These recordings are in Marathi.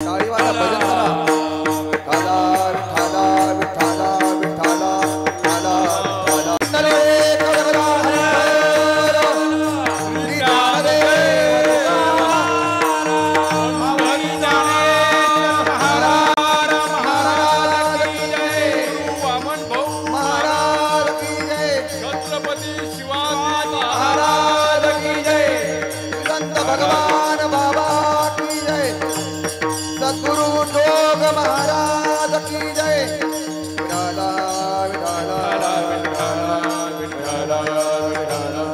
टाळीवाला भजन करा. विठाला विठाला विठाला विठाला विठाला विठाला भगवान बाबा की जय. सद्गुरु जोग महाराज की जय. विठाला विठाला विठाला विठाला विठाला विठाला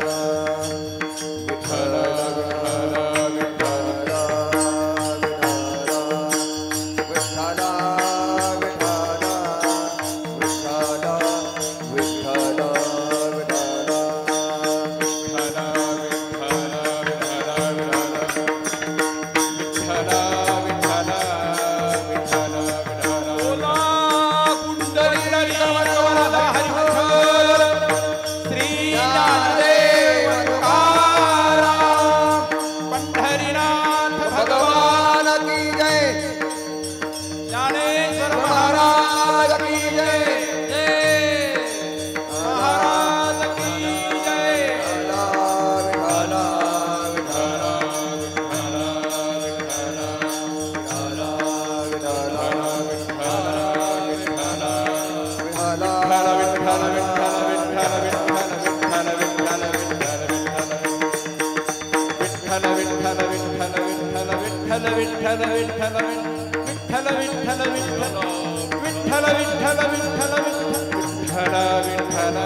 विठाला विठाला विठाला विठाला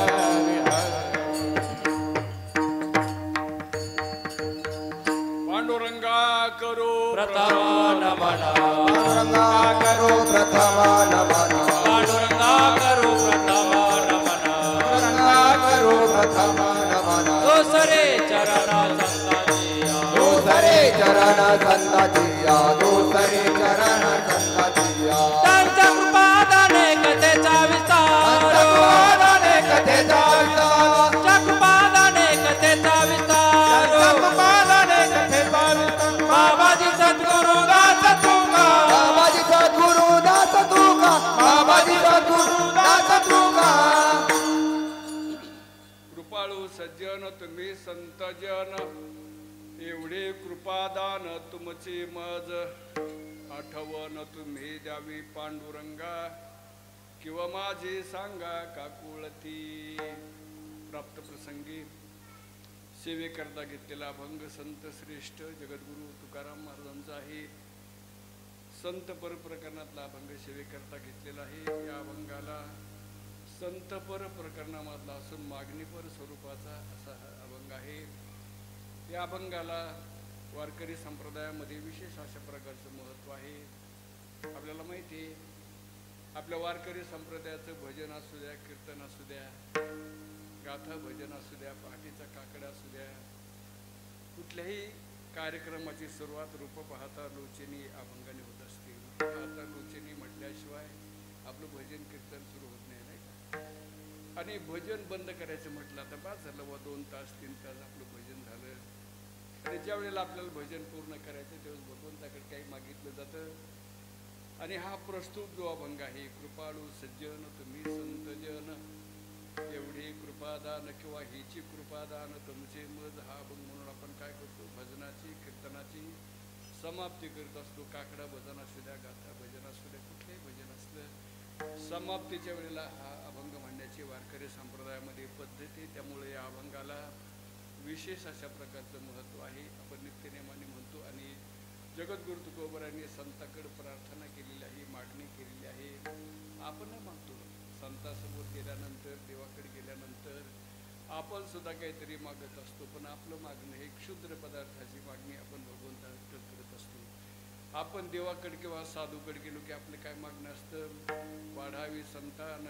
पांडुरंगा करो प्रथमा नमन. पांडुरंगा करो प्रथमा नमन. पांडुरंगा करो प्रथमा नमन. पांडुरंगा करो प्रथमा नमन. दोसरे चरण संताजिया. दोसरे चरण संताजिया. दोसरे चरण संताजिया. त्यांच्या कृपादाने कथेचा विस्तार. कृपादाने कथेचा विस्तार. कृपादाने कथेचा विस्तार. कृपादाने कथेचा विस्तार. बाबाजी सद्गुरु दास तुका. बाबाजी सद्गुरु दास तुका. बाबाजी सद्गुरु दास तुका. कृपाळू सज्जन तुम्ही संत जन. एवढे कृपादान तुमचे मज. आठवण तुम्ही द्यावी पांडुरंगा. किंवा माझे सांगा काकुळती. प्राप्त प्रसंगी सेवेकरता घेतलेला अभंग संत श्रेष्ठ जगद्गुरु तुकाराम महाराजांचा आहे. संत पर प्रकरणातला अभंग सेवेकरता घेतलेला आहे. या अभंगाला संत पर प्रकरणामधला असून मागणीपर स्वरूपाचा असा हा अभंग आहे. या अभंगाला वारकरी संप्रदायामध्ये विशेष अशा प्रकारचं महत्त्व आहे. आपल्याला माहिती आहे आपल्या वारकरी संप्रदायाचं भजन असू द्या, कीर्तन असू द्या, गाथा भजन असू द्या, पहाटीचा काकडा असू द्या, कुठल्याही कार्यक्रमाची सुरुवात रूप पाहता लोचनी अभंगाने होत असते. रूप पाहता लोचनी म्हटल्याशिवाय आपलं भजन कीर्तन सुरू होत नाही, नाही का? आणि भजन बंद करायचं म्हटलं आता बाद झालं व 2 तास 3 तास आपलं भजन झालं. आणि ज्या वेळेला आपल्याला भजन पूर्ण करायचं त्यावेळेस भगवंताकडे काही मागितलं जातं. आणि हा प्रस्तुत जो अभंग आहे कृपाळू सज्जन तुम्ही संत जन. एवढी कृपादान किंवा हिची कृपादान तुमचे मज. हा अभंग म्हणून आपण काय करतो भजनाची कीर्तनाची समाप्ती करत असतो. काकडा भजन असू द्या, गाथा भजन असू द्या, कुठलंही भजन असलं समाप्तीच्या वेळेला हा अभंग म्हणण्याची वारकरी संप्रदायामध्ये पद्धती. त्यामुळे या अभंगाला विशेष अशा प्रकारचं महत्त्व आहे. आपण नित्यनेमाने म्हणतो. आणि जगद्गुरु तुकोबरांनी संताकडे प्रार्थना केलेली आहे, मागणी केलेली आहे. आपण मागतो संतासमोर गेल्यानंतर, देवाकडे गेल्यानंतर आपण सुद्धा काहीतरी मागत असतो. पण आपलं मागणं हे क्षुद्र पदार्थाची मागणी आपण भगवंताकडे करत असतो. आपण देवाकडे किंवा साधूकडे गेलो की आपलं काय मागणं असतं, वाढावी संतान,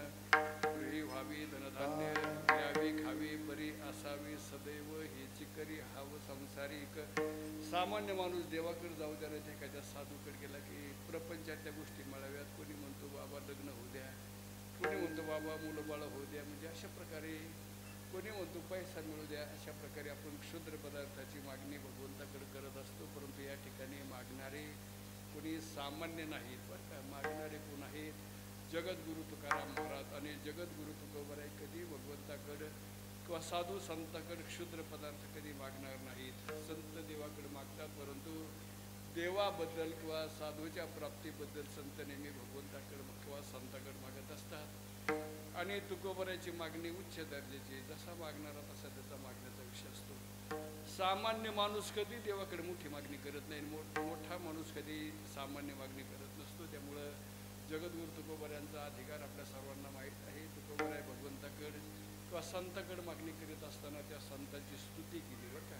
गृही व्हावी धनधान्य, द्यावी खावी बरी असावी सदैव हेची करी हाव संसारिक. सामान्य माणूस देवाकडे जाऊ द्या नाही एखाद्या साधूकडे गेला की प्रपंचातल्या गोष्टी मिळाव्यात. कोणी म्हणतो बाबा लग्न होऊ द्या, कोणी म्हणतो बाबा मुलं बाळ होऊ द्या. म्हणजे अशा प्रकारे कोणी म्हणतो पैसा मिळू द्या. अशा प्रकारे आपण क्षुद्र पदार्थाची मागणी भगवंताकडे करत असतो. परंतु या ठिकाणी मागणारे कोणी सामान्य नाहीत बरं का, मागणारे कोण आहेत? जगद्गुरु तुकाराम महाराज आणि जगद्गुरु तुकोबराय कधी भगवंताकडं किंवा साधू संताकडे क्षुद्र पदार्थ कधी मागणार नाहीत. संत देवाकडे मागतात, परंतु देवाबद्दल किंवा साधूच्या प्राप्तीबद्दल संत नेहमी भगवंताकडे किंवा संताकडे मागत असतात. आणि तुकोबरायची मागणी उच्च दर्जाची, जसा मागणारा तसा त्याचा मागण्याचा विषय असतो. सामान्य माणूस कधी देवाकडे मोठी मागणी करत नाही, मोठा माणूस कधी सामान्य मागणी करत नसतो. त्यामुळं जगद्गुरु तुकोबरायांचा अधिकार आपल्या सर्वांना माहीत आहे. तुकोबराय भगवंताकडे किंवा संताकडे मागणी करीत असताना त्या संतांची स्तुती केली बरं का,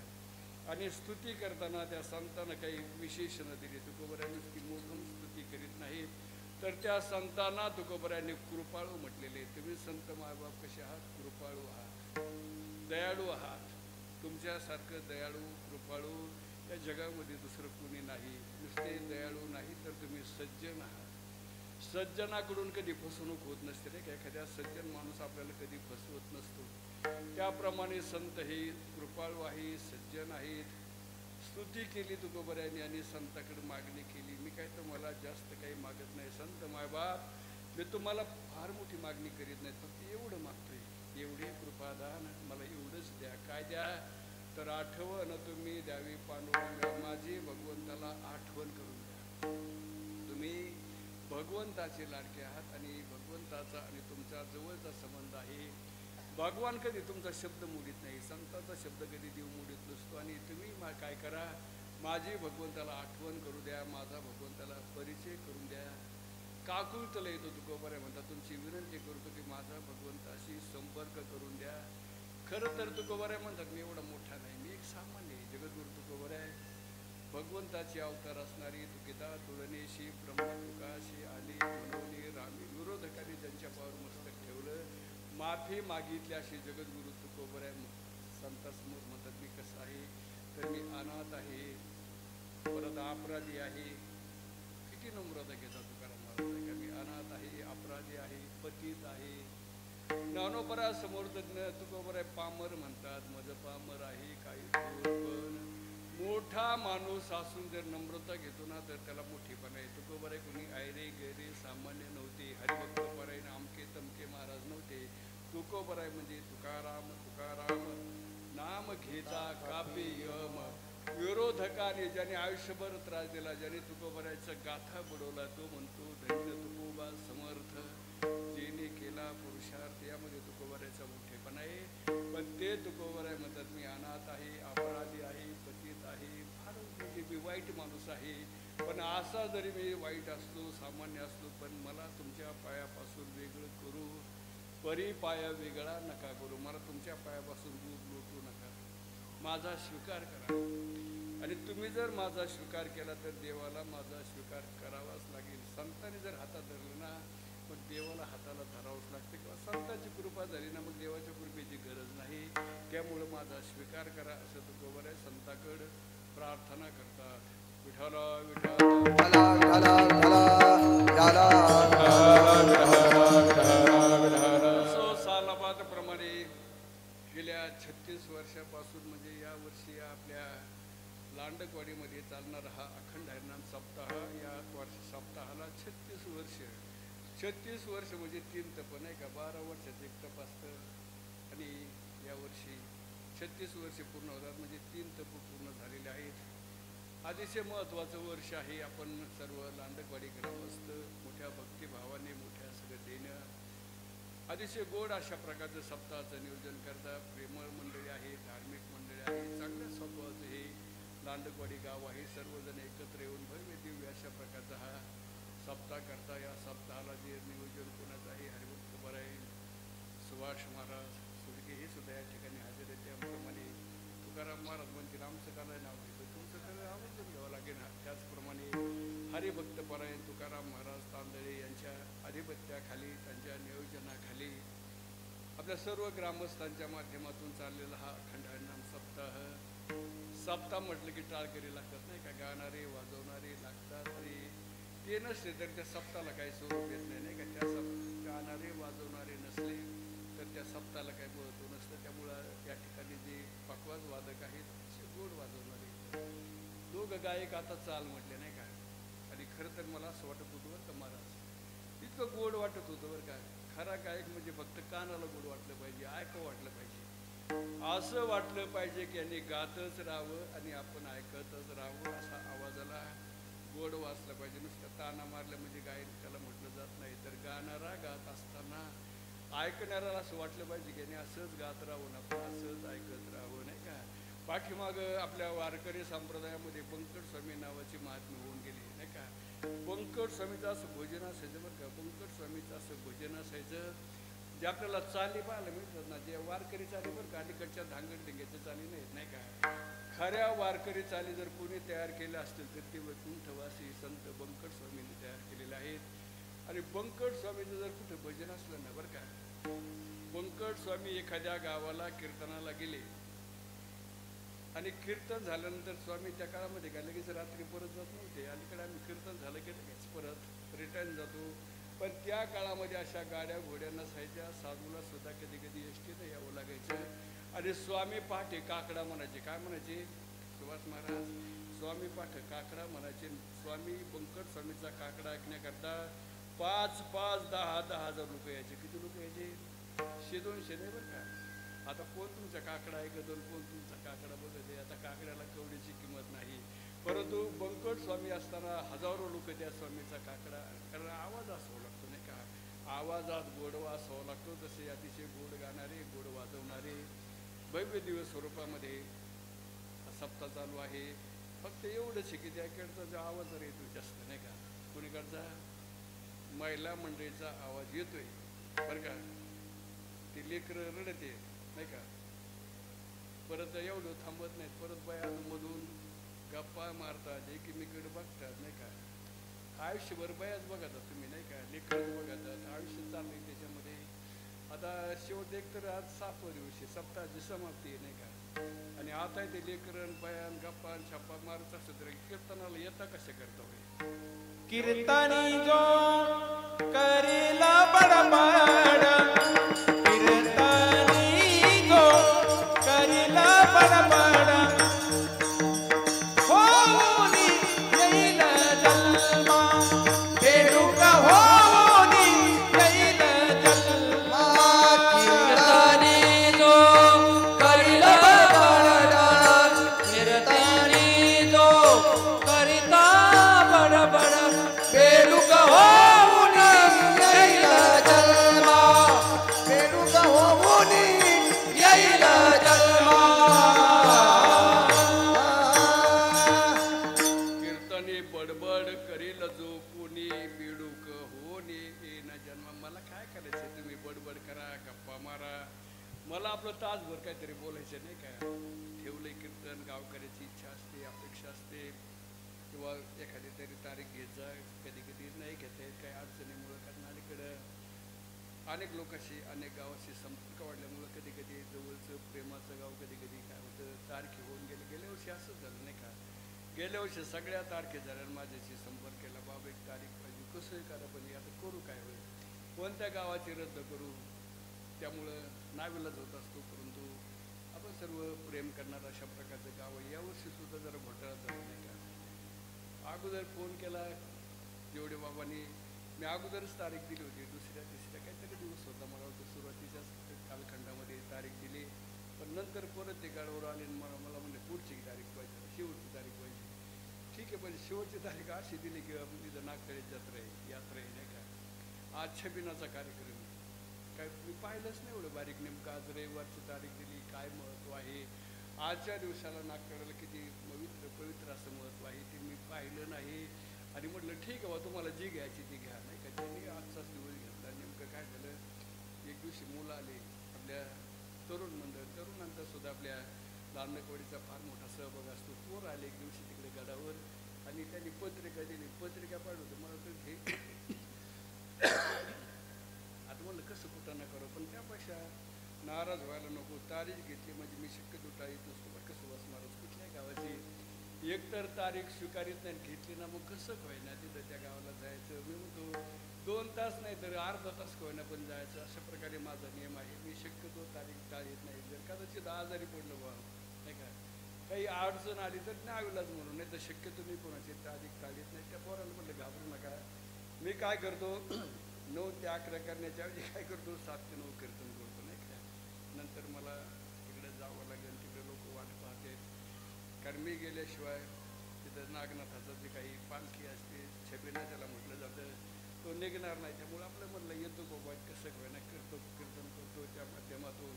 आणि स्तुती करताना त्या संतांना काही विशेषणं दिली. तुकोबरायांनी ती मोठम स्तुती करीत नाही, तर त्या संतांना तुकोबरायांनी कृपाळू म्हटलेले. तुम्ही संत मायबाप कसे आहात? कृपाळू आहात, दयाळू आहात. तुमच्यासारखं दयाळू कृपाळू या जगामध्ये दुसरं कोणी नाही. नुसते दयाळू नाही तर तुम्ही सज्जन आहात. सज्जनाकडून कधी फसवणूक होत नसते रे, एखाद्या सज्जन माणूस आपल्याला कधी फसवत नसतो. त्याप्रमाणे संत हे कृपाळू आहे, सज्जन आहेत. स्तुती केली तुकोबरायांनी आणि संताकडे मागणी केली. मी काय तर मला जास्त काही मागत नाही संत मायबाप, मी तुम्हाला फार मोठी मागणी करीत नाही, फक्त एवढं मागतोय, एवढे कृपादान मला एवढंच द्या. काय द्या? तर आठवण तुम्ही द्यावी पांडुरंगा माझी, भगवंताला आठवण करून द्या. तुम्ही भगवंताचे लाडके आहात आणि भगवंताचा आणि तुमचा जवळचा संबंध आहे. भगवान कधी तुमचा शब्द मोडीत नाही, संतांचा शब्द कधी देव मोडीत नसतो. आणि तुम्ही काय करा, माझी भगवंताला आठवण करू द्या, माझा भगवंताला परिचय करून द्या. काकुळतला येतो तुकोबराय म्हणतात, तुमची विनंती करतो की माझा भगवंताशी संपर्क करून द्या. खरं तर तुकोबराय म्हणतात मी एवढा मोठा नाही, मी एक सामान्य आहे. जगद्गुरु तुकोबराय भगवंताची अवतार असणारी तुकिता तुळणीशी ब्रह्म तुकाशी आली मनोनी रामी, विरोधकांनी ज्यांच्या पावर मस्तक ठेवलं, माफी मागितली अशी जगद्गुरु तुकोबराय संतांसमोर म्हणतात मी कसं आहे, तर मी अनाथ आहे, परत अपराधी आहे. किती नम्रता घेता तुकाराम महाराज का, मी अनाथ आहे, अपराधी आहे, पतित आहे. ज्ञानोबरा समोर तुकोबराय पामर म्हणतात, माझं पामर आहे, काही पण मोठा माणूस असून जर नम्रता घेतो ना तर त्याला मोठेपणा आहे. तुकोबराय कोणी आयरे गैरे सामान्य नव्हते, हरिभक्त परायण आमके तमके महाराज नव्हते. तुकोबराय म्हणजे तुकाराम तुकाराम नाम घेता कापे यम. विरोधकाने ज्याने आयुष्यभर त्रास दिला, ज्याने तुकोबरायचा गाथा बुडवला, तो म्हणतो धन्य तुकोबा समर्थ, जेने केला पुरुषार्थ. यामध्ये तुकोबरायचा मोठेपणा आहे. पण ते तुकोबराय म्हणतात मी अनाथ आहे, अपराधी आहे, पतित आहे, फार म्हणजे मी वाईट माणूस आहे. पण असा जरी मी वाईट असलो, सामान्य असलो, पण मला तुमच्या पायापासून वेगळं करू, परी पाया वेगळा नका करू. मला तुमच्या पायापासून दूर लोटू नका, माझा स्वीकार करा. आणि तुम्ही जर माझा स्वीकार केला तर देवाला माझा स्वीकार करावाच लागेल. संतांनी जर हातात धरलं ना, मग देवाला हाताला धरावंच लागते. किंवा संतांची कृपा झाली ना, मग देवाच्या कृपेची गरज नाही. त्यामुळं माझा स्वीकार करा असं तुकोबराय संताकडे प्रार्थना करतात. विठ्ठला सो सालाबादप्रमाणे गेल्या 36 वर्षापासून म्हणजे या वर्षी आपल्या लांडकवाडीमध्ये चालणारा हा अखंड हरिनाम सप्ताह, या सप्ताहाला 36 वर्ष. 36 वर्ष म्हणजे 3 तप नाही का, 12 वर्षाचं एक तप असतं. आणि यावर्षी 36 वर्षे पूर्ण होतात, म्हणजे 3 तप पूर्ण झालेले आहेत. अतिशय महत्त्वाचं वर्ष आहे. आपण सर्व लांडकवाडी ग्रामस्थ मोठ्या भक्तिभावाने मोठ्या सगळं देणं, अतिशय गोड अशा प्रकारचं सप्ताहाचं नियोजन करतात. प्रेमळ मंडळी आहे, धार्मिक मंडळी आहे, चांगल्या स्वभावाचं हे लांडकवाडी गाव आहे. सर्वजण एकत्र येऊन भव्य दिव्य अशा प्रकारचा हा सप्ताह करता. या सप्ताहाला जे नियोजन कोणाचं आहे, हरिभक्त परायण सुभाष महाराज सुडके हे सुद्धा या ठिकाणी हजर आहेत. त्याप्रमाणे तुकाराम महाराज म्हणतील आमचं काय नाव आहे, तुमचं काय आवर्जून घ्यावं लागेल. त्याचप्रमाणे हरिभक्त परायण तुकाराम महाराज तांदळे यांच्या आधिपत्याखाली, त्यांच्या नियोजनाखाली आपल्या सर्व ग्रामस्थांच्या माध्यमातून चाललेला हा अखंड हरिनाम सप्ताह म्हटलं की टाळकरी लागतात नाही का, गाणारे वाजवणारे लागतात. आणि ते नसले तर त्या सप्ताहाला काही स्वरूप येत नाही का. त्या गाणारे वाजवणारे नसले तर त्या सप्ताहाला काही महत्त्व नसतं. त्यामुळं या ठिकाणी जे पखवाज वादक आहेत, असे गोड वाजवणारे 2 गायक आता चाल म्हटले नाही का, आणि खरं तर मला असं वाटत होतं बरं का महाराज, इतकं गोड वाटत होतं बरं का. खरा गायक म्हणजे फक्त कानाला गोड वाटलं पाहिजे, ऐकं वाटलं पाहिजे, असं वाटलं पाहिजे की यांनी गातच राहावं आणि आपण ऐकतच राहावं. असा आवाजाला गोड वाचला पाहिजे. नुसतं ताना मारलं म्हणजे गायन त्याला म्हटलं जात नाही. तर गाणारा गात असताना ऐकणाऱ्याला असं वाटलं पाहिजे की यांनी असंच गात राहावं, आपण असंच ऐकत राहावं, नाही का. पाठीमाग आपल्या वारकरी संप्रदायामध्ये बंकट स्वामी नावाची महात्मे होऊन गेली, नाही का. बंकट स्वामीचं असं भजन असायचं बरं का. बंकट स्वामीचं असं भजन असायचं जे आपल्याला चाली पाहायला मिळतात ना, जे वारकरी चाली बरं का, अलीकडच्या धांगड ढिंग्याच्या चाली नाहीत, नाही का. खऱ्या वारकरी चाली जर कोणी तयार केल्या असतील तर ते वैकुंठवासी संत बंकट स्वामींनी तयार केलेले आहेत. आणि बंकट स्वामीचं जर कुठं भजन असलं ना बरं का, बंकट स्वामी एखाद्या गावाला कीर्तनाला गेले आणि कीर्तन झाल्यानंतर स्वामी त्या काळामध्ये काय लगेच रात्री परत जात नव्हते. अलीकडे आम्ही कीर्तन झालं की लगेच परत रिटर्न जातो. पण त्या काळामध्ये अशा गाड्या घोड्या नसायच्या. साधूला सुद्धा कधी कधी एसटीनं यावं लागायचं. आणि स्वामी पाठे काकडा म्हणायचे. काय म्हणायचे सुभाष महाराज? स्वामी पाठ काकडा म्हणायचे. स्वामी बंकट स्वामीचा काकडा ऐकण्याकरता 5-5, 10-10 हजार रुपये यायचे. किती रुपये यायचे? 100-200 नाही बरं का. आता कोण तुमचा काकडा ऐकतो, कोण तुमचा काकडा बघत आहे. आता काकड्याला कवडीची किंमत नाही. परंतु बंकट स्वामी असताना हजारो लोक त्या स्वामीचा काकडा, कारण आवाज असावा लागतो, नाही का. आवाजात गोडवा असावा लागतो. तसे अतिशय गोड गाणारे, गोड वाजवणारे भव्य दिवस स्वरूपामध्ये सप्ताह चालू आहे. फक्त एवढंच आहे की त्याकडचा जो आवाज येतो जास्त, नाही का. कोणीकडचा महिला मंडळीचा आवाज येतोय बरं का. ती लेकरं रडते, नाही का. परत एवढं थांबत नाहीत. परत बायांमधून गप्पा मारतात, एकीमेकडे बघतात, नाही का. आयुष्यभर बायाच बघतात तुम्ही, नाही का. लेकरच बघतात, आयुष्य चाललंय त्याच्यामध्ये. आता शेवट एक तर आज 7वा दिवस आहे, सप्ताहाची समाप्ती आहे, नाही का. आणि आता ते लेकरन बायान गप्पा छापा मारत असत तर कीर्तनाला येता कशा करता होय. कीर्तनी जो करीला बडबड, कीर्तनी जो करीला बडबड, होऊनी येईल जन्मा, बेडूक होऊनी येईल जन्मा. कीर्तनी जो करीला बडबड, कीर्तनी जो करीता बडबड, बेडूक होऊन येईल जन्मा, बेडूक होऊन येईल जन्मा. कीर्तनी बडबड करील जो कोणी, बिडूक होणे येईन जन्म. मला काय करायचं, तुम्ही बडबड करा, गप्पा मारा, मला आपलं तासभर काहीतरी बोलायचं, नाही का. ठेवलंय कीर्तन, गावकऱ्याची इच्छा असते, अपेक्षा असते, किंवा एखादी तरी तारीख घेत जा. कधी कधी नाही घेता येत काही अडचणीमुळं, कारण अलीकडं अनेक लोकांशी, अनेक गावाशी संपर्क वाढल्यामुळं कधी कधी जवळचं प्रेमाचं गाव कधी कधी काय होतं, तारखे होऊन गेले. गेल्या वर्षी असंच झालं, नाही का. गेल्या वर्षी सगळ्या तारखे झाल्या, माझ्याशी संपर्क केला, बाबा एक तारीख पाहिजे, कसंही करा, पण आता करू काय होईल, कोणत्या गावाची रद्द करू. त्यामुळं नाविलाज होत असतो. परंतु आपण सर्व प्रेम करणारं अशा प्रकारचं गाव आहे. यावर्षी सुद्धा जरा घोटाळा झाला, नाही का. अगोदर फोन केला जेवढे बाबांनी, मी अगोदरच तारीख दिली होती, दुसऱ्या तिसऱ्या काहीतरी दिवस होता मला वाटतं, सुरुवातीच्याच कालखंडामध्ये तारीख दिली. पण नंतर परत ते गाडीवर आले आणि मला म्हणले पुढची तारीख पाहिजे, शेवटची तारीख पाहिजे. ठीक आहे, पण शेवटची तारीख अशी दिली की आपण तिथं नागतळी यात्रा आहे, नाही का. आज छबिनाचा कार्यक्रम आहे. काय मी पाहिलंच नाही एवढं बारीक. नेमकं आज रविवारची तारीख दिली, काय महत्त्व आहे. आजच्या दिवसाला नागतळीला किती पवित्र असं महत्त्व आहे ते मी पाहिलं नाही. आणि म्हटलं ठीक आहे बा, तुम्हाला जी घ्यायची ती घ्या, नाही का. त्यांनी आजचाच दिवस घेतला. नेमकं काय झालं, एक दिवशी मुलं आले आपल्या तरुण मंडळ, तरुणांचा सुद्धा आपल्या लांडकवाडीचा फार मोठा सहभाग असतो. पोर आले एक दिवशी तिकडे गडावर आणि त्यांनी पत्रिका दिली. पत्रिका पाठवतो मला तर घे. आता म्हणलं कसं कुठं न करू, पण त्यापेक्षा नाराज व्हायला नको. तारीख घेतली म्हणजे मी शक्यतो टाळीत नसतो बरं. कसं बसणार कुठल्याही गावाची एकतर तारीख स्वीकारित नाही, घेतली ना मग कसं होईना तिथं त्या गावाला जायचं. मी म्हणतो 2 तास नाही तर अर्धा तास होईना पण जायचं. अशा प्रकारे माझा नियम आहे. मी शक्यतो तारीख टाळीत नाही. जर कदाचित आजारी पडलं बा, नाही का, काही अडचण आली तर नाविलाज म्हणून, नाही तर शक्यतो मी कोणाची अधिक ताळीत नाही. त्या पोराला म्हटलं घाबरू नका. मी काय करतो 9 ते 11 करण्याच्या ऐवजी काय करतो 7 ते 9 कीर्तन करतो, नाही का. नंतर मला तिकडे जावं लागेल, तिकडे लोक वाट पाहते. कारण मी गेल्याशिवाय तिथं नागनाथाचं जे काही पालखी असते छबिना त्याला म्हटलं जातं, तो निघणार नाही. त्यामुळे आपलं म्हणलं येतो बाबा कसं होईना करतो, कीर्तन करतो. त्या माध्यमातून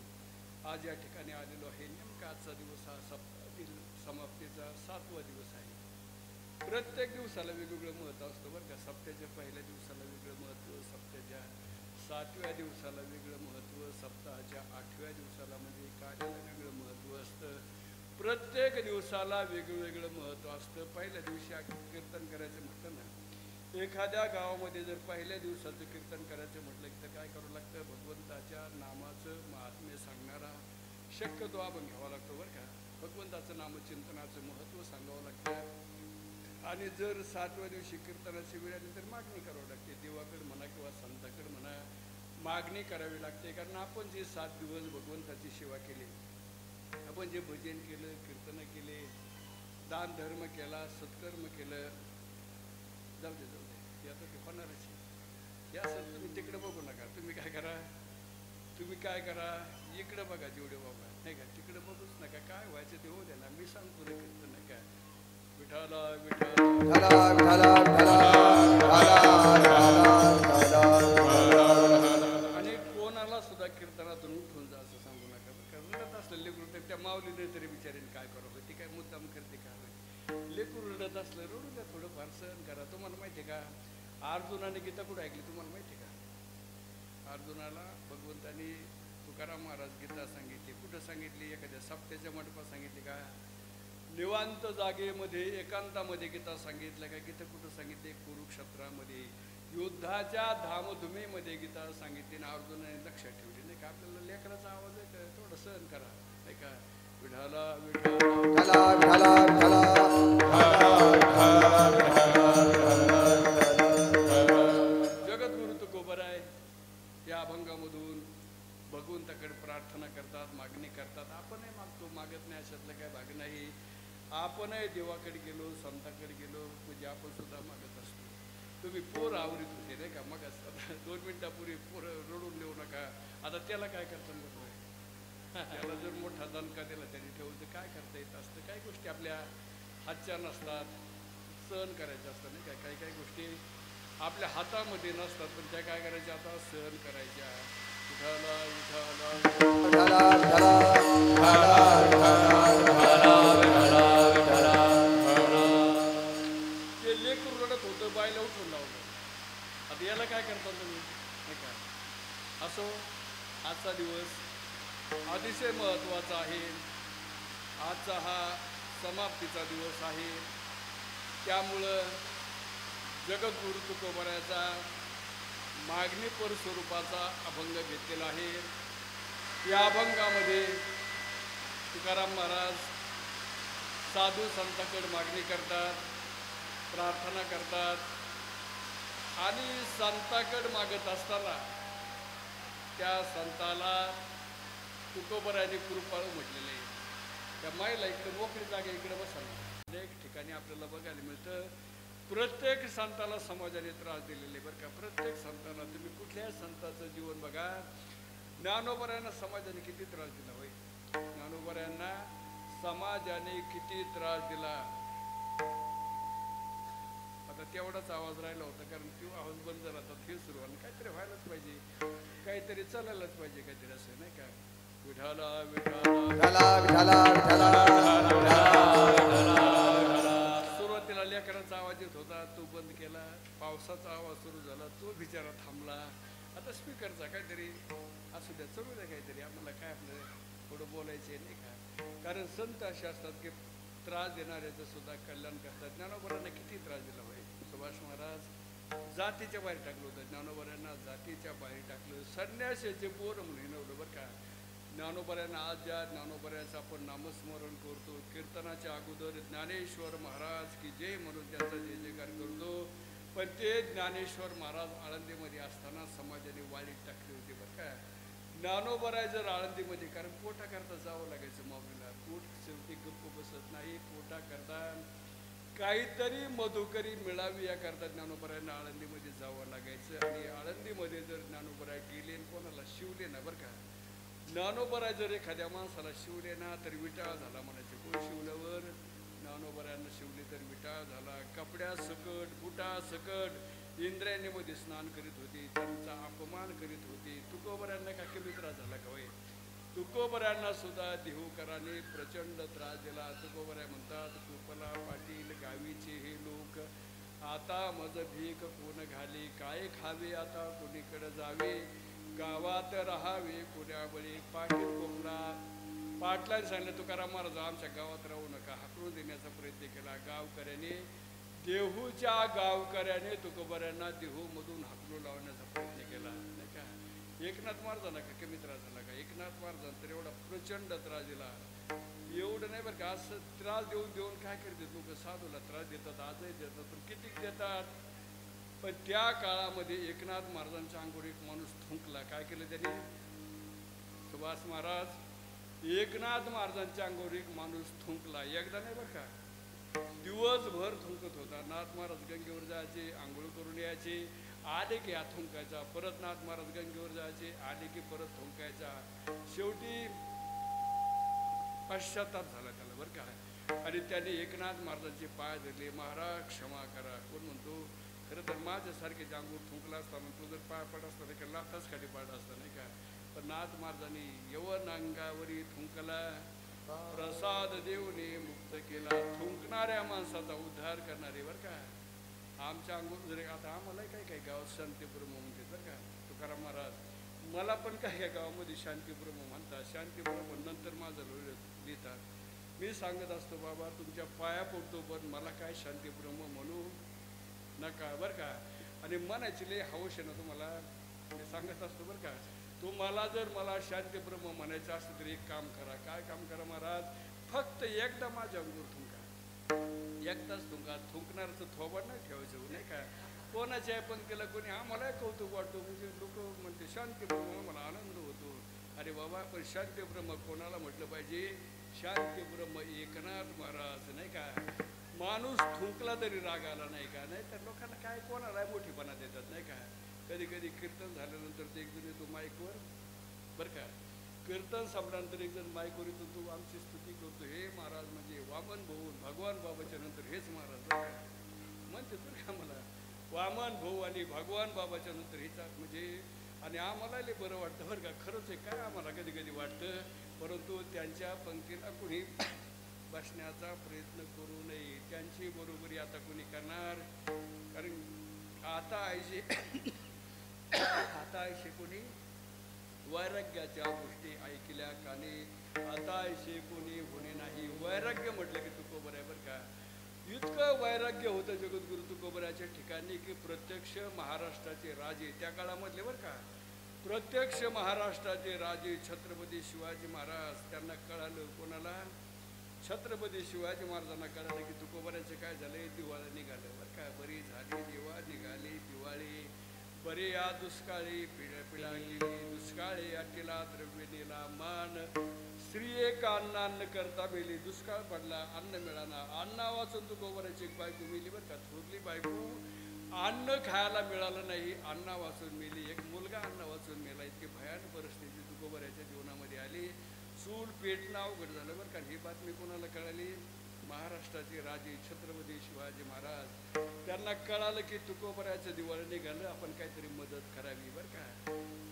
आज या ठिकाणी आलेलो आहे. नेमका आजचा दिवस हा सप्ताहातील समाप्तीचा 7वा दिवस आहे. प्रत्येक दिवसाला वेगवेगळं महत्त्व असतं बरं का. सप्त्याच्या पहिल्या दिवसाला वेगळं महत्त्व, सप्त्याच्या 7व्या दिवसाला वेगळं महत्त्व, सप्ताहाच्या 8व्या दिवसाला म्हणजे कार्याला वेगळं महत्त्व असतं. प्रत्येक दिवसाला वेगवेगळं महत्त्व असतं. पहिल्या दिवशी कीर्तन करायचं म्हटलं ना, एखाद्या गावामध्ये जर पहिल्या दिवसाचं कीर्तन करायचं म्हटलं की तर काय करावं लागतं, भगवंताच्या नामाचं महात्म्य सांगणारा शक्यतो आपण घ्यावा लागतो बरं का. भगवंताचं नामचिंतनाचं महत्त्व सांगावं लागतं. आणि जर 7व्या दिवशी कीर्तनाची वेळ आली तर मागणी करावी लागते. देवाकडे म्हणा किंवा संताकडे म्हणा मागणी करावी लागते. कारण आपण जे 7 दिवस भगवंताची सेवा केली, आपण जे भजन केलं, कीर्तन केले, दान धर्म केला, सत्कर्म केलं, जाऊ दे हे आता ते होणारच आहे. हे असं तुम्ही तिकडे बघू नका. तुम्ही काय करा इकडे बघा जेवढे बाबा, नाही का. तिकडे बघूच नका. काय व्हायचं ते होऊ द्या ना. मी सांगतो रे कीर्तन, नाही का. विठाला आणि कोणाला सुद्धा कीर्तनातून उठून जा असं सांगू नका. रडत असलं लेकरू तर त्या माऊलीने तरी बिचारीने काय करावं, ती काय मुद्दाम करते का. लेकरू रडत असलं रडू द्या, थोडंफार सहन करा. तुम्हाला माहिती आहे का अर्जुनाने गीता कुठं ऐकली तुम्हाला माहिती आहे का. अर्जुनाला भगवंतानी तुकाराम महाराज गीता सांगितली. कुठं सांगितली, एखाद्या सप्त्याच्या मंडपात सांगितली का, निवांत जागेमध्ये एकांतामध्ये गीता सांगितलं का. गीता कुठं सांगितली, कुरुक्षेत्रामध्ये युद्धाच्या धामधुमीमध्ये गीता सांगितली. आणि अर्जुनाने लक्षात ठेवली, नाही का. आपल्याला लेकराचा आवाज आहे का थोडं सहन करा, नाही का. विठाला जगद्गुरु तुकोबराय या अभंगामधून भगवंताकडे प्रार्थना करतात, मागणी करतात. आपणही मागतो, मागत नाही अशातलं काय भाग नाही. आपणही देवाकडे गेलो, संताकडे गेलो म्हणजे आपण सुद्धा मागत असतो. तुम्ही पोर आवरीत होते, नाही का. मग 2 मिनिटापूर्वी पोर रडून देऊ नका. आता त्याला काय करता बरोबर, त्याला जर मोठा दणका दिला त्यांनी ठेवून तर काय करता येत असतं. काही गोष्टी आपल्या हातच्या नसतात, सहन करायच्या असतात, नाही का. काही गोष्टी आपल्या हातामध्ये नसतात, पण त्या काय करायच्या आता सहन करायच्या. ते लेकरू रडत होतं, बायला उठून लावलं. आता याला काय करता तुम्ही, नाही का. असो, आजचा दिवस अतिशय महत्त्वाचा आहे. आजचा हा समाप्तीचा दिवस आहे. त्यामुळं जगद्गुरु तुकोबरायाचा मागणीपर स्वरूपाचा अभंग घेतलेला आहे. या अभंगामध्ये तुकाराम महाराज साधू संतांकडे मागणी करतात, प्रार्थना करतात. आणि संतांकडे मागत असताना त्या संताला तुकोबरायाने कृपाळू म्हटलेलं आहे. त्या माईला इकडे मोकळी जागा इकडे बसायला एक ठिकाणी आपल्याला बघायला मिळतं. प्रत्येक संताला समाजाने त्रास दिलेले बरं का. प्रत्येक संताला, तुम्ही कुठल्याही संताचं जीवन बघा. ज्ञानोबरायांना समाजाने किती त्रास दिला होय. ज्ञानोबरायांना समाजाने किती त्रास दिला. आता तेवढाच आवाज राहिला होता, कारण तो आवाज बंद झाला. आता हे सुरू आणि काहीतरी व्हायलाच पाहिजे, काहीतरी चालायलाच पाहिजे, काहीतरी असं, नाही का. विठाला सुरुवातीला लेकरांचा आवाज येत होता, तो बंद केला. पावसाचा आवाज सुरू झाला, तो बिचारा थांबला. आता स्पीकरचा काहीतरी असू द्या, चलू द्या काहीतरी. आम्हाला काय आपलं थोडं बोलायचे, नाही का. कारण संत असे असतात की त्रास देणाऱ्याचं सुद्धा कल्याण करतात. ज्ञानोबरांना किती त्रास दिला होय. सुभाष महाराज जातीच्या बाहेर टाकलं होतं. ज्ञानोबरांना जातीच्या बाहेर टाकलं. संन्यासाचे बोर म्हणून हिणवलं बरं का. ज्ञानोबरायांना आज ज्या ज्ञानोबरायाचं आपण नामस्मरण करतो, कीर्तनाच्या अगोदर ज्ञानेश्वर महाराज की जय म्हणून त्यांचा जय जयकार करतो. पण ते ज्ञानेश्वर महाराज आळंदीमध्ये असताना समाजाने वाळीत टाकले होते बरं का. ज्ञानोबराय जर आळंदीमध्ये, कारण पोटाकरता जावं लागायचं माऊलीला. पोट शेवटी गप्प बसत नाही, पोटाकरता काहीतरी मधुकरी मिळावी याकरता ज्ञानोबरायांना आळंदीमध्ये जावं लागायचं. आणि आळंदीमध्ये जर ज्ञानोबराय गेले कोणाला शिवले ना बरं का, ज्ञानोबराय जर एखाद्या माणसाला शिवले ना तर विटाळ झाला म्हणायचे. कोण शिवल्यावर ज्ञानोबरायांना शिवले तर विटाळ झाला. कपड्या सकट बुटा सकट इंद्रायणीमध्ये स्नान करीत होती, त्यांचा अपमान करीत होती. तुकोबरायांना का कमी त्रास झाला का होय? तुकोबरायांना सुद्धा देहूकरांनी प्रचंड त्रास दिला. तुकोबराय म्हणतात, कुपला पाटील गावीचे हे लोक, आता मज भीक कोण घाली, काय खावे आता कोणीकडे जावे, गावात राहावे कोण्याबळी. पाटील कोकणा पाटलांनी सांगितलं, तुकाराम महाराज आमच्या गावात राहू नका. हाकलून देण्याचा प्रयत्न केला. गावकऱ्याने, देहूच्या गावकऱ्याने तुकोबरायांना देहूमधून हाकलून लावण्याचा प्रयत्न केला नाही का. एकनाथ महाराजांना का कमी त्रास झाला का? एकनाथ महाराजांना तर एवढा प्रचंड त्रास दिला. एवढं नाही बरं का, असं त्रास देऊन देऊन काय करतात लोक, साधूला त्रास देतात, आजही देतात, पण किती देतात. पण त्या काळामध्ये एकनाथ महाराजांच्या अंगावर एक माणूस थुंकला. काय केलं त्यांनी? सुभाष महाराज, एकनाथ महाराजांच्या अंगावर एक माणूस थुंकला. एकदा नाही बरं का, दिवसभर थुंकत होता. नाथ महाराज गंगेवर जायचे, आंघोळ करून यायचे, आले की हा थुंकायचा. परत नाथ महाराज गंगेवर जायचे, आले की परत थुंकायचा. शेवटी पश्चाताप झाला त्याला बरं का. आणि त्याने एकनाथ महाराजांचे पाय धरले. महाराज क्षमा करा. कोण म्हणतो, खरं तर माझ्यासारखे अंगूर थुंकला असता, म्हणतो जर पाय पड असता तर का लाथाच खाली पाडा असता नाही का. पण नाथ महाराजांनी यवन अंगावरी थुंकला, प्रसाद देऊने मुक्त केला. थुंकणाऱ्या माणसाचा उद्धार करणारे बरं का. आमच्या अंगूर जरी आता आम्हाला काय काय गावात शांतीब्रह्म म्हणते बरं का तुकाराम महाराज. मला पण काय काय गावामध्ये शांतीब्रह्म म्हणतात. शांतीब्रह्म नंतर माझं लिहितात. मी सांगत असतो, बाबा तुमच्या पाया पडतो, पण मला काय शांतीब्रह्म म्हणू नका बरं का. आणि म्हणायची लय हौश आहे ना तुम्हाला, मी सांगत असतो बरं का. तुम्हाला जर मला शांतीब्रह्म म्हणायचं असतं तर एक काम करा. काय काम करा महाराज? फक्त एकदा माझ्या अंगूर थुंका, एकदाच थुंका. थुंकणारचं थोबाड नाही ठेवायचं नाही का. कोणाच्या पंक्तीला कोणी आम्हालाही कौतुक वाटतो, म्हणजे लोक म्हणते शांतीब्रह्म, मला आनंद होतो. अरे बाबा, पण शांतीब्रह्म कोणाला म्हटलं पाहिजे? शांतीब्रह्म एकनाथ महाराज नाही का. माणूस थुंकला तरी राग आला नाही का. नाही तर लोकांना काय कोणाला मोठीपणा देतात नाही का. कधी कधी कीर्तन झाल्यानंतर ते एक जण येतो माईकवर बरं का. कीर्तन संपल्यानंतर एक जण माईकवर येतो, तो आमची स्तुती करतो, हे महाराज म्हणजे वामन भाऊ भगवान बाबाच्या नंतर हेच महाराज बरं का म्हणते बरं का. मला वामन भाऊ आणि भगवान बाबाच्या नंतर हेच म्हणजे. आणि आम्हालाही बरं वाटतं बरं का. खरंच आहे काय आम्हाला कधी कधी वाटतं. परंतु त्यांच्या पंक्तीला कोणी बसण्याचा प्रयत्न करू नये. त्यांची बरोबरी आता कोणी करणार? कारण आता आयशे कोणी वैराग्याच्या गोष्टी ऐकल्या काने, आता ऐशे कोणी होणे नाही. वैराग्य म्हटलं की तुकोबर आहे बरं का. इतकं वैराग्य होतं जगद्गुरु तुकोबराच्या ठिकाणी की प्रत्यक्ष महाराष्ट्राचे राजे त्या काळामधले बरं का, प्रत्यक्ष महाराष्ट्राचे राजे छत्रपती शिवाजी महाराज, त्यांना कळालं. कोणाला? छत्रपती शिवाजी महाराजांना कळालं की तुकोबराचे काय झाले, दिवाळी निघालं बरं का. बरी झाली दिवा निघाली दिवाळी, बरे या दुष्काळी पिढ्या गेली, दुष्काळी अटीला द्रव्य नेला मान, स्त्री एक अन्नान्न करता मेली. दुष्काळ पडला, अन्न मिळाला, अन्ना वाचून तुकोबराची एक बायको मेली बरं का. थोरली बायको, अन्न खायला मिळालं नाही, अन्ना वाचून मेली. एक मुलगा अन्न वाचून मेला. इतकी भयानक परिस्थिती तुकोबराच्या जीवनामध्ये आली. चूल पेटणं अवघड झालं बरं का. ही बातमी कोणाला कळाली? महाराष्ट्राचे राजे छत्रपती शिवाजी महाराज. त्यांना कळालं की तुकोबराचं दिवाळी निघालं, आपण काहीतरी मदत करावी बरं का.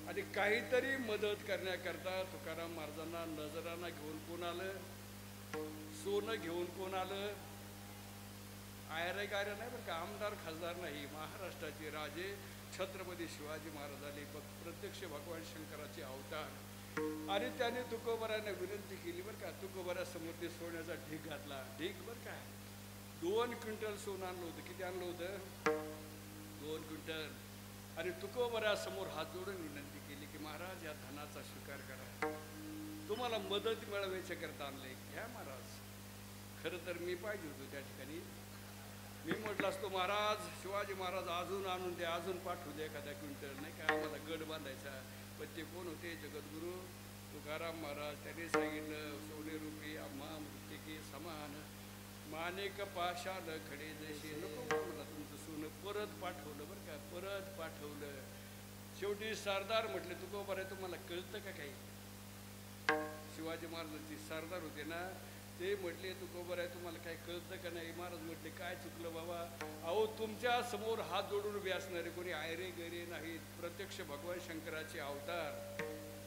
आणि काहीतरी मदत करण्याकरता तुकाराम महाराजांना नजराना घेऊन कोण आलं? सोनं घेऊन कोण आलं? आयरे गायरे नाही बरं का, आमदार खासदार नाही, महाराष्ट्राचे राजे छत्रपती शिवाजी महाराज आले. प्रत्यक्ष भगवान शंकराचे अवतार. आणि त्याने तुकोबराने विनंती केली बरं का. तुकोबरासमोर ते सोन्याचा ढीग घातला. ढीग बरं का, 2 क्विंटल सोनं आणलं होतं. किती आणलं होतं? 2 क्विंटल. आणि तुकोबरासमोर हात जोडून विनंती केली की महाराज या धनाचा स्वीकार करा, तुम्हाला मदत मिळवायच्या करता आणले, घ्या महाराज. खरं तर मी पाहिजे होतो त्या ठिकाणी. मी म्हटलं असतो महाराज शिवाजी महाराज अजून आणून द्या, अजून पाठवू द्या एखाद्या क्विंटल नाही का, आम्हाला गड बांधायचा. पण ते कोण होते? जगद्गुरू तुकाराम महाराज. त्यांनी सांगितलं, सोने रूपी आम्हा मृतिकी समान, माणिक पाषाण खडे जशी. नको मला तुमचं सोनं. परत पाठवलं बरं का, परत पाठवलं. शेवटी सरदार म्हटले, तुकोबा रे तुम्हाला कळतं का काही? शिवाजी महाराजांची सरदार होते ना, ते म्हटले, तुकोबा रे तुम्हाला काय कळतं का नाही? महाराज म्हटले, काय चुकलं बाबा? अहो तुमच्या समोर हात जोडून उभे असणारे कोणी आयरे गैरे नाहीत, प्रत्यक्ष भगवान शंकराचे अवतार,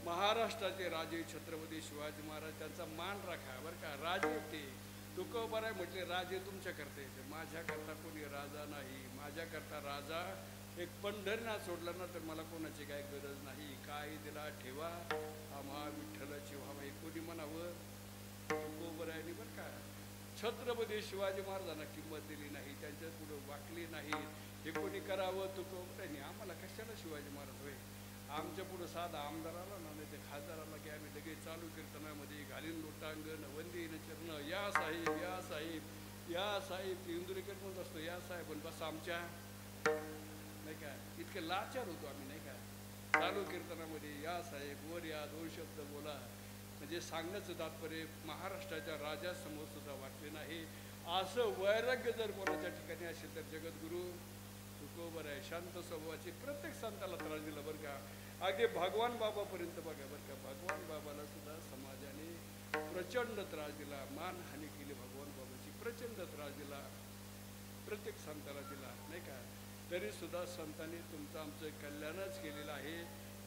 महाराष्ट्राचे राजे छत्रपती शिवाजी महाराज. त्यांचा मान राखा बरं का. राजे ते तुकोबाराय म्हटले, राजे तुमच्याकरता येते, माझ्याकरता कोणी राजा नाही. माझ्याकरता राजा एक पंढरनाथ सोडला ना तर मला कोणाची काय गरज नाही. काय दिला ठेवा आम्हा विठ्ठलाची व्हावा, कोणी म्हणावं? तुकोबारायनी बरं का छत्रपती शिवाजी महाराजांना किंमत दिली नाही, त्यांच्या पुढे वाकली नाही. हे कोणी करावं? तुकोबारायनी. आम्हाला कशाला शिवाजी महाराज होय? आमच्या पुढं साधा आमदार आला ना, नाही ते खासदार आला की आम्ही लगेच चालू कीर्तनामध्ये घालीन लोटांगण वंदीन चरण, या साहेब या साहेब या साहेब. इंदुरीकर म्हणत असतो, या साहेब पण बस आमच्या, नाही का? इतके लाचार होतो आम्ही, नाही का? चालू कीर्तनामध्ये या साहेब वर या, दोन शब्द बोला. म्हणजे सांगण्याचं तात्पर्य महाराष्ट्राच्या राजासमोर सुद्धा वाटले नाही. असं वैराग्य जर कोणाच्या ठिकाणी असेल तर जगद्गुरू तुकोबाराय शांत स्वभावाची. प्रत्येक संताला त्रास दिला बरं का. अगदी भगवान बाबापर्यंत बघा बरं का. भगवान बाबाला सुद्धा समाजाने प्रचंड त्रास दिला, मानहानी केली भगवान बाबाची, प्रचंड त्रास दिला, प्रत्येक संताला दिला, नाही का? तरी सुद्धा संतांनी तुमचं आमचं कल्याणच केलेलं आहे.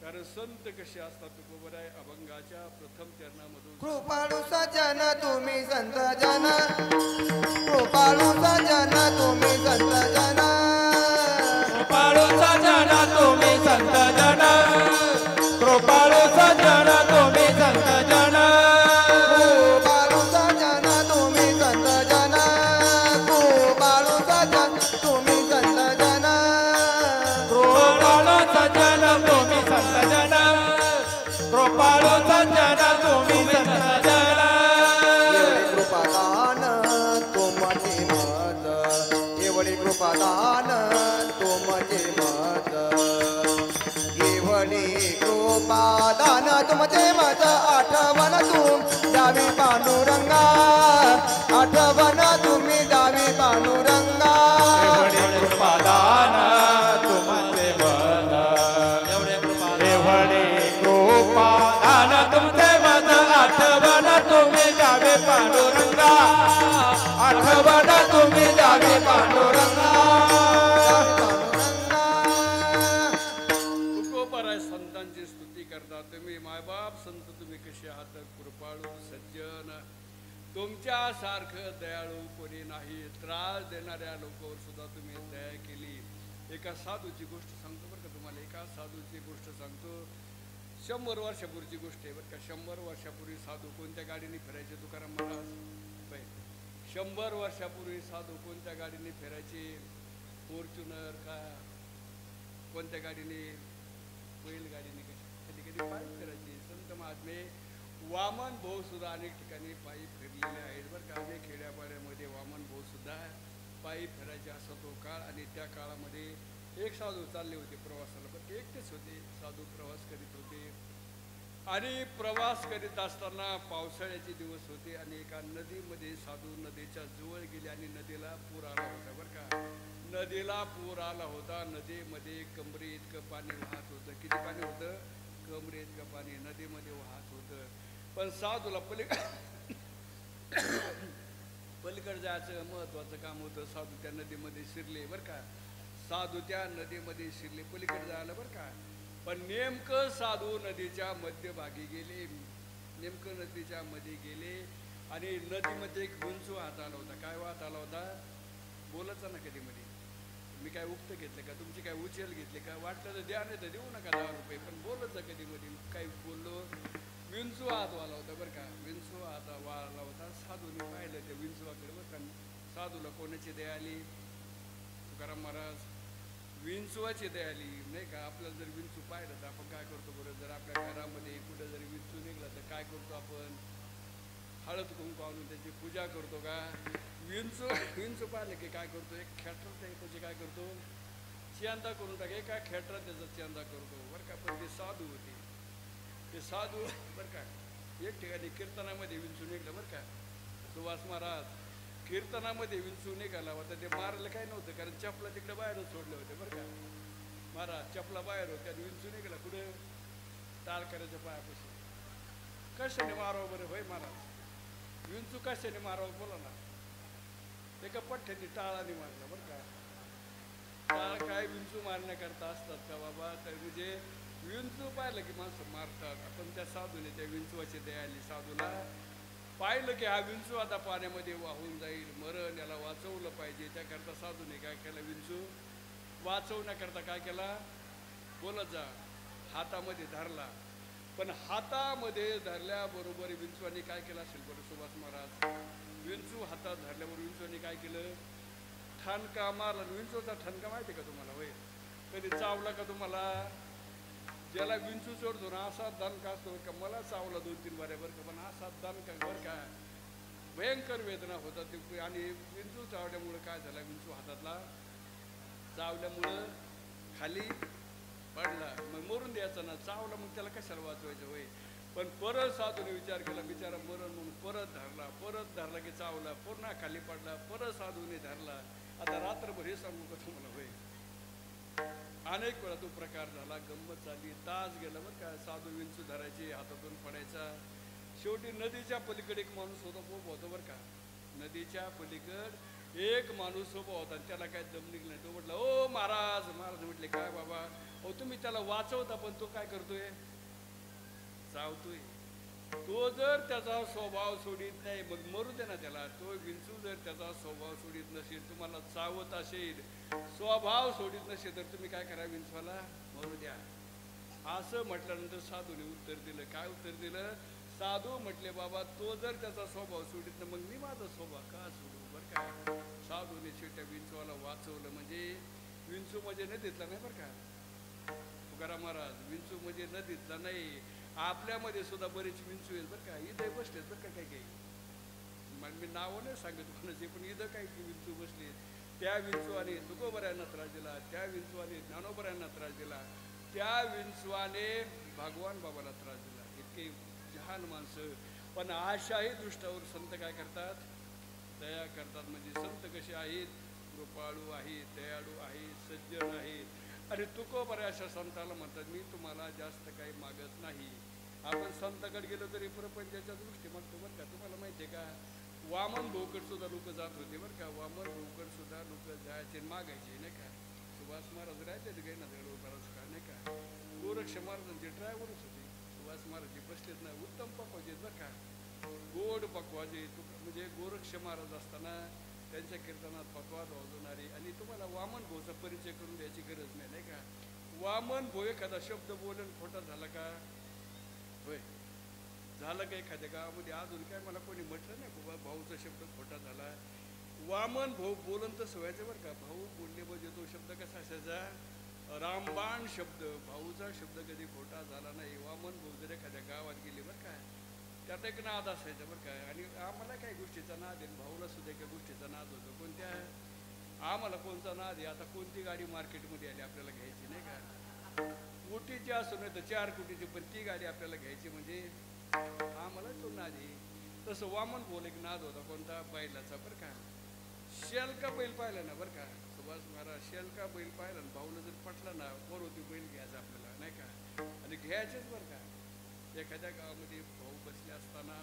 कारण संत कसे असतात? तुकोबाराय अभंगाच्या प्रथम चरणामधून, कृपाळू सजन तुम्ही संत जन, कृपाळू सजन तुम्ही संत जन, कृपाळू सजन तुम्ही संत जन, कृपाळू सजन तुम्ही संत जन, कृपाळू सजन तुम्ही संत जन, कृपाळू सजन तुम्ही संत जन, कृपाळू सजन तुम्ही संत जन, कृपाळू सजन तुम्ही संत जन. एवढे कृपादान तुमचे मत, एवढे कृपादान तुमचे मत, एवढे कृपादान तुमचे मत. आठवण तुम द्यावी पांडुरंगा, आठवण तुम्ही द्यावी पांडुरंगा. एवढे कृपादान तुमचे मत, एवढे कृपादान तुमचे मत. आठवण तुम्ही द्यावे पांडुरंगा, आठवण तुम्ही द्यावे पांडुरंगा. तुकोबाराय संतांची स्तुती करता. तुम्ही मायबाप संत तुम्ही कसे आहात? कृपाळू सज्जन, तुमच्यासारखं दयाळू कोणी नाही. त्रास देणाऱ्या लोकांवर सुद्धा तुम्ही दया केली. एका साधूची गोष्ट सांगतो बरं का तुम्हाला. एका साधूची गोष्ट सांगतो. 100 वर्षापूर्वीची गोष्ट आहे बरं का. 100 वर्षापूर्वी साधू कोणत्या गाडीने फिरायचे? तुकाराम महाराज. 100 वर्षापूर्वी साधू कोणत्या गाडीने फिरायचे? फॉर्च्युनर का कोणत्या गाडीने? बैलगाडीने. कधी कधी पायी फिरायचे. संत महात्मे वामन भाऊ सुद्धा अनेक ठिकाणी पायी फिरलेले आहेत बरं का. अनेक खेड्यापाड्यामध्ये वामन भाऊ सुद्धा पायी फिरायचे असा तो काळ. आणि त्या काळामध्ये एक साधू चालले होते प्रवासाला, पण एकटेच होते. साधू प्रवास करीत होते आणि प्रवास करीत असताना पावसाळ्याचे दिवस होते आणि एका नदीमध्ये साधू नदीच्या जवळ गेले आणि नदीला पूर आला होता बरं का. नदीला पूर आला होता. नदीमध्ये कमरे इतकं पाणी वाहत होतं. किती पाणी होतं? कमरे इतकं पाणी नदीमध्ये वाहत होतं. पण साधूला पलीकडे जायचं महत्वाचं काम होतं. साधू त्या नदीमध्ये शिरले बरं का. साधू त्या नदीमध्ये शिरले पलीकडे जायला बरं का. पण नेमकं साधू नदीच्या मध्यभागी गेले. नेमकं नदीच्या मध्ये गेले आणि नदीमध्ये एक गुंचू वाहत आला होता. काय वाहत आला होता? बोलायचं ना कधी मध्ये. मी काय उक्त घेतलं का? तुमची काय उचल घेतली का? वाटलं तर द्या, नाही तर देऊ नका 10 रुपये. पण बोलत कधी मध्ये. काही बोललो. विंचू हात वाला होता बरं का. विंचू हात वाला होता. साधूने पाहिलं त्या विंचूकडे बरं का. साधूला कोणाची दया आली? तुकाराम महाराज. विंचूची दया आली, नाही का. आपल्याला जर विंचू पाहिलं तर आपण काय करतो बरं? जर आपल्या घरामध्ये कुठं जरी विंचू निघला तर काय करतो आपण? हळद कुंकू आणून त्याची पूजा करतो का? विंचू पाहिलं की काय करतो? एक खेटर त्याची काय करतो? चियांदा करून टाके. एका खेटरा त्याचा चियांदा करतो बरं का. पण ते साधू होते. ते साधू बरं का एक ठिकाणी कीर्तनामध्ये विंचू निघलं बरं का. सुभाष महाराज कीर्तनामध्ये विंचू निघाला होता. ते मारायला काय नव्हतं कारण चपला तिकडे बाहेरच सोडले होते बरं का. महाराज चपला बाहेर होत्या आणि विंचू निघाला कुठे टाळकऱ्याच्या पायापासून. कशाने मारावं बरं होय महाराज विंचू कशाने मारावं बोला ना. एका पठ्ठ्याने टाळाने मारला बरं का. टाळ काय विंचू मारण्याकरता असतात का बाबा. तर म्हणजे विंचू पाहिलं की माणसं मारतात. आपण त्या साधूने त्या विंचवाची दया आली साधूला. पाहिलं की हा विंचू आता पाण्यामध्ये वाहून जाईल मरण याला वाचवलं पाहिजे. त्याकरता साधूने काय केलं विंचू वाचवण्याकरता काय केला बोलत जा हातामध्ये धरला. पण हातामध्ये धरल्याबरोबर विंचवाने काय केलं असेल बरं सुभाष महाराज. विंचू हातात धरल्याबरोबर विंचवाने काय केलं ठणका मारला. विंचूचा ठणका माहिती का तुम्हाला होय कधी चावला का तुम्हाला. ज्याला विंचू चढतो ना असा दणका असतो का. मला चावला 2-3 बाऱ्या बरं का पण असा दणका बरं का भयंकर वेदना होतात. आणि विंचू चावल्यामुळं काय झालं विंचू हातातला चावल्यामुळं खाली पडला. मग मरून द्यायचा ना चावला मग त्याला कशाला वाचवायचं होय. पण परत साधूने विचार केला बिचारा मरण म्हणून परत धरला की चावला पुन्हा खाली पडला. परत साधूने धरला. आता रात्रभर हे सांगू का तुम्हाला होय. अनेक वेळा तो प्रकार झाला. गंमत झाली तास गेला बरं का. साधू विंचू धरायची हातातून पडायचा. शेवटी नदीच्या पलीकडे एक माणूस होता उभा होता बरं का. नदीच्या पलीकड एक माणूस उभा होता. त्याला काय दम निघला नाही. तो म्हटलं ओ महाराज. महाराज म्हटले काय बाबा. अहो तुम्ही त्याला वाचवता पण तो काय करतोय चावतोय. तो जर त्याचा स्वभाव सोडित नाही मग मरू दे ना त्याला. तो विंचू जर त्याचा स्वभाव सोडित नसेल तुम्हाला चावत असेल स्वभाव सोडित नसेल तर तुम्ही काय करा विंचवाला मरू द्या. असं म्हटल्यानंतर साधूने उत्तर दिलं. काय उत्तर दिलं साधू म्हटले बाबा तो जर त्याचा स्वभाव सोडित नाही मग मी माझा स्वभाव का सोडू बरं का. साधूने शेवट्या विंचवाला वाचवलं. म्हणजे विंचू म्हणजे नदीतला नाही बरं का. तुकाराम महाराज विंचू म्हणजे नदीतला नाही. आपल्यामध्ये सुद्धा बरेच विंचू आहेत बरं का. इथं बसलेत बरं का काही मग मी नावं नाही सांगत कोणाचे पण इथं काही विंचू बसले. त्या विंचवाने तुकोबऱ्यांना त्रास दिला. त्या विंचवाने ज्ञानोबऱ्यांना त्रास दिला. त्या विंचवाने भगवान बाबाला त्रास दिला. इतके जहान माणसं. पण अशाही दृष्टावर संत काय करतात दया करतात. म्हणजे संत कसे आहेत कृपाळू आहेत दयाळू आहेत सज्जन आहेत. आणि तुकोबऱ्या अशा संताला म्हणतात मी तुम्हाला जास्त काही मागत नाही. आपण संताकडे गेलो तरी प्रपंचाच्या दृष्टी मागतो बरं का. तुम्हाला माहिती आहे का वामन भाऊकड सुद्धा लोक जात होते बरं का. वामन भाऊकड सुद्धा लोक जायचे मागायचे नाही का. सुभाष महाराज राहायचे काही ना जवळ बराच का नाही का. गोरक्ष महाराजांचे ड्रायव्हरच होते. सुभाष महाराज बसलेत ना उत्तम पकवायचे बरं का. गोड पकवाजे. म्हणजे गोरक्ष महाराज असताना त्यांच्या कीर्तनात पकवाज वाजवणारे. आणि तुम्हाला वामन भाऊचा परिचय करून द्यायची गरज नाही नाही का. वामन भाऊ एखादा शब्द बोलून खोटा झाला का होय झालं का. एखाद्या गावामध्ये अजून काय मला कोणी म्हटलं नाही बाबा भाऊचा शब्द खोटा झाला. वामन भाऊ बोलून तर व्हायचं बरं का. भाऊ बोलले म्हणजे तो शब्द कसा असायचा रामबाण शब्द. भाऊचा शब्द कधी खोटा झाला नाही. वामन भाऊ जर एखाद्या गावात गेले बरं का त्यात एक नाद असायचा बरं काय. आणि आम्हाला काही गोष्टीचा नाद आहे भाऊला सुद्धा एका गोष्टीचा नाद होतो. कोणत्या आम्हाला कोणता नाद आहे. आता कोणती गाडी मार्केटमध्ये आली आपल्याला घ्यायची नाही का. कोटीची असो नाही तर 4 कोटीची पण ती गाडी आपल्याला घ्यायची म्हणजे आम्हाला तो नाद आहे. तसं वामन बोल एक नाद होता कोणता बैलाचा बरं का. शेलका बैल पाहिला ना बरं का. सुभाष महाराज शेलका बैल पाहिला ना भाऊला जर पटला ना होती बैल घ्यायचा आपल्याला नाही का. आणि घ्यायचेच बरं का. एखाद्या गावामध्ये भाऊ बसले असताना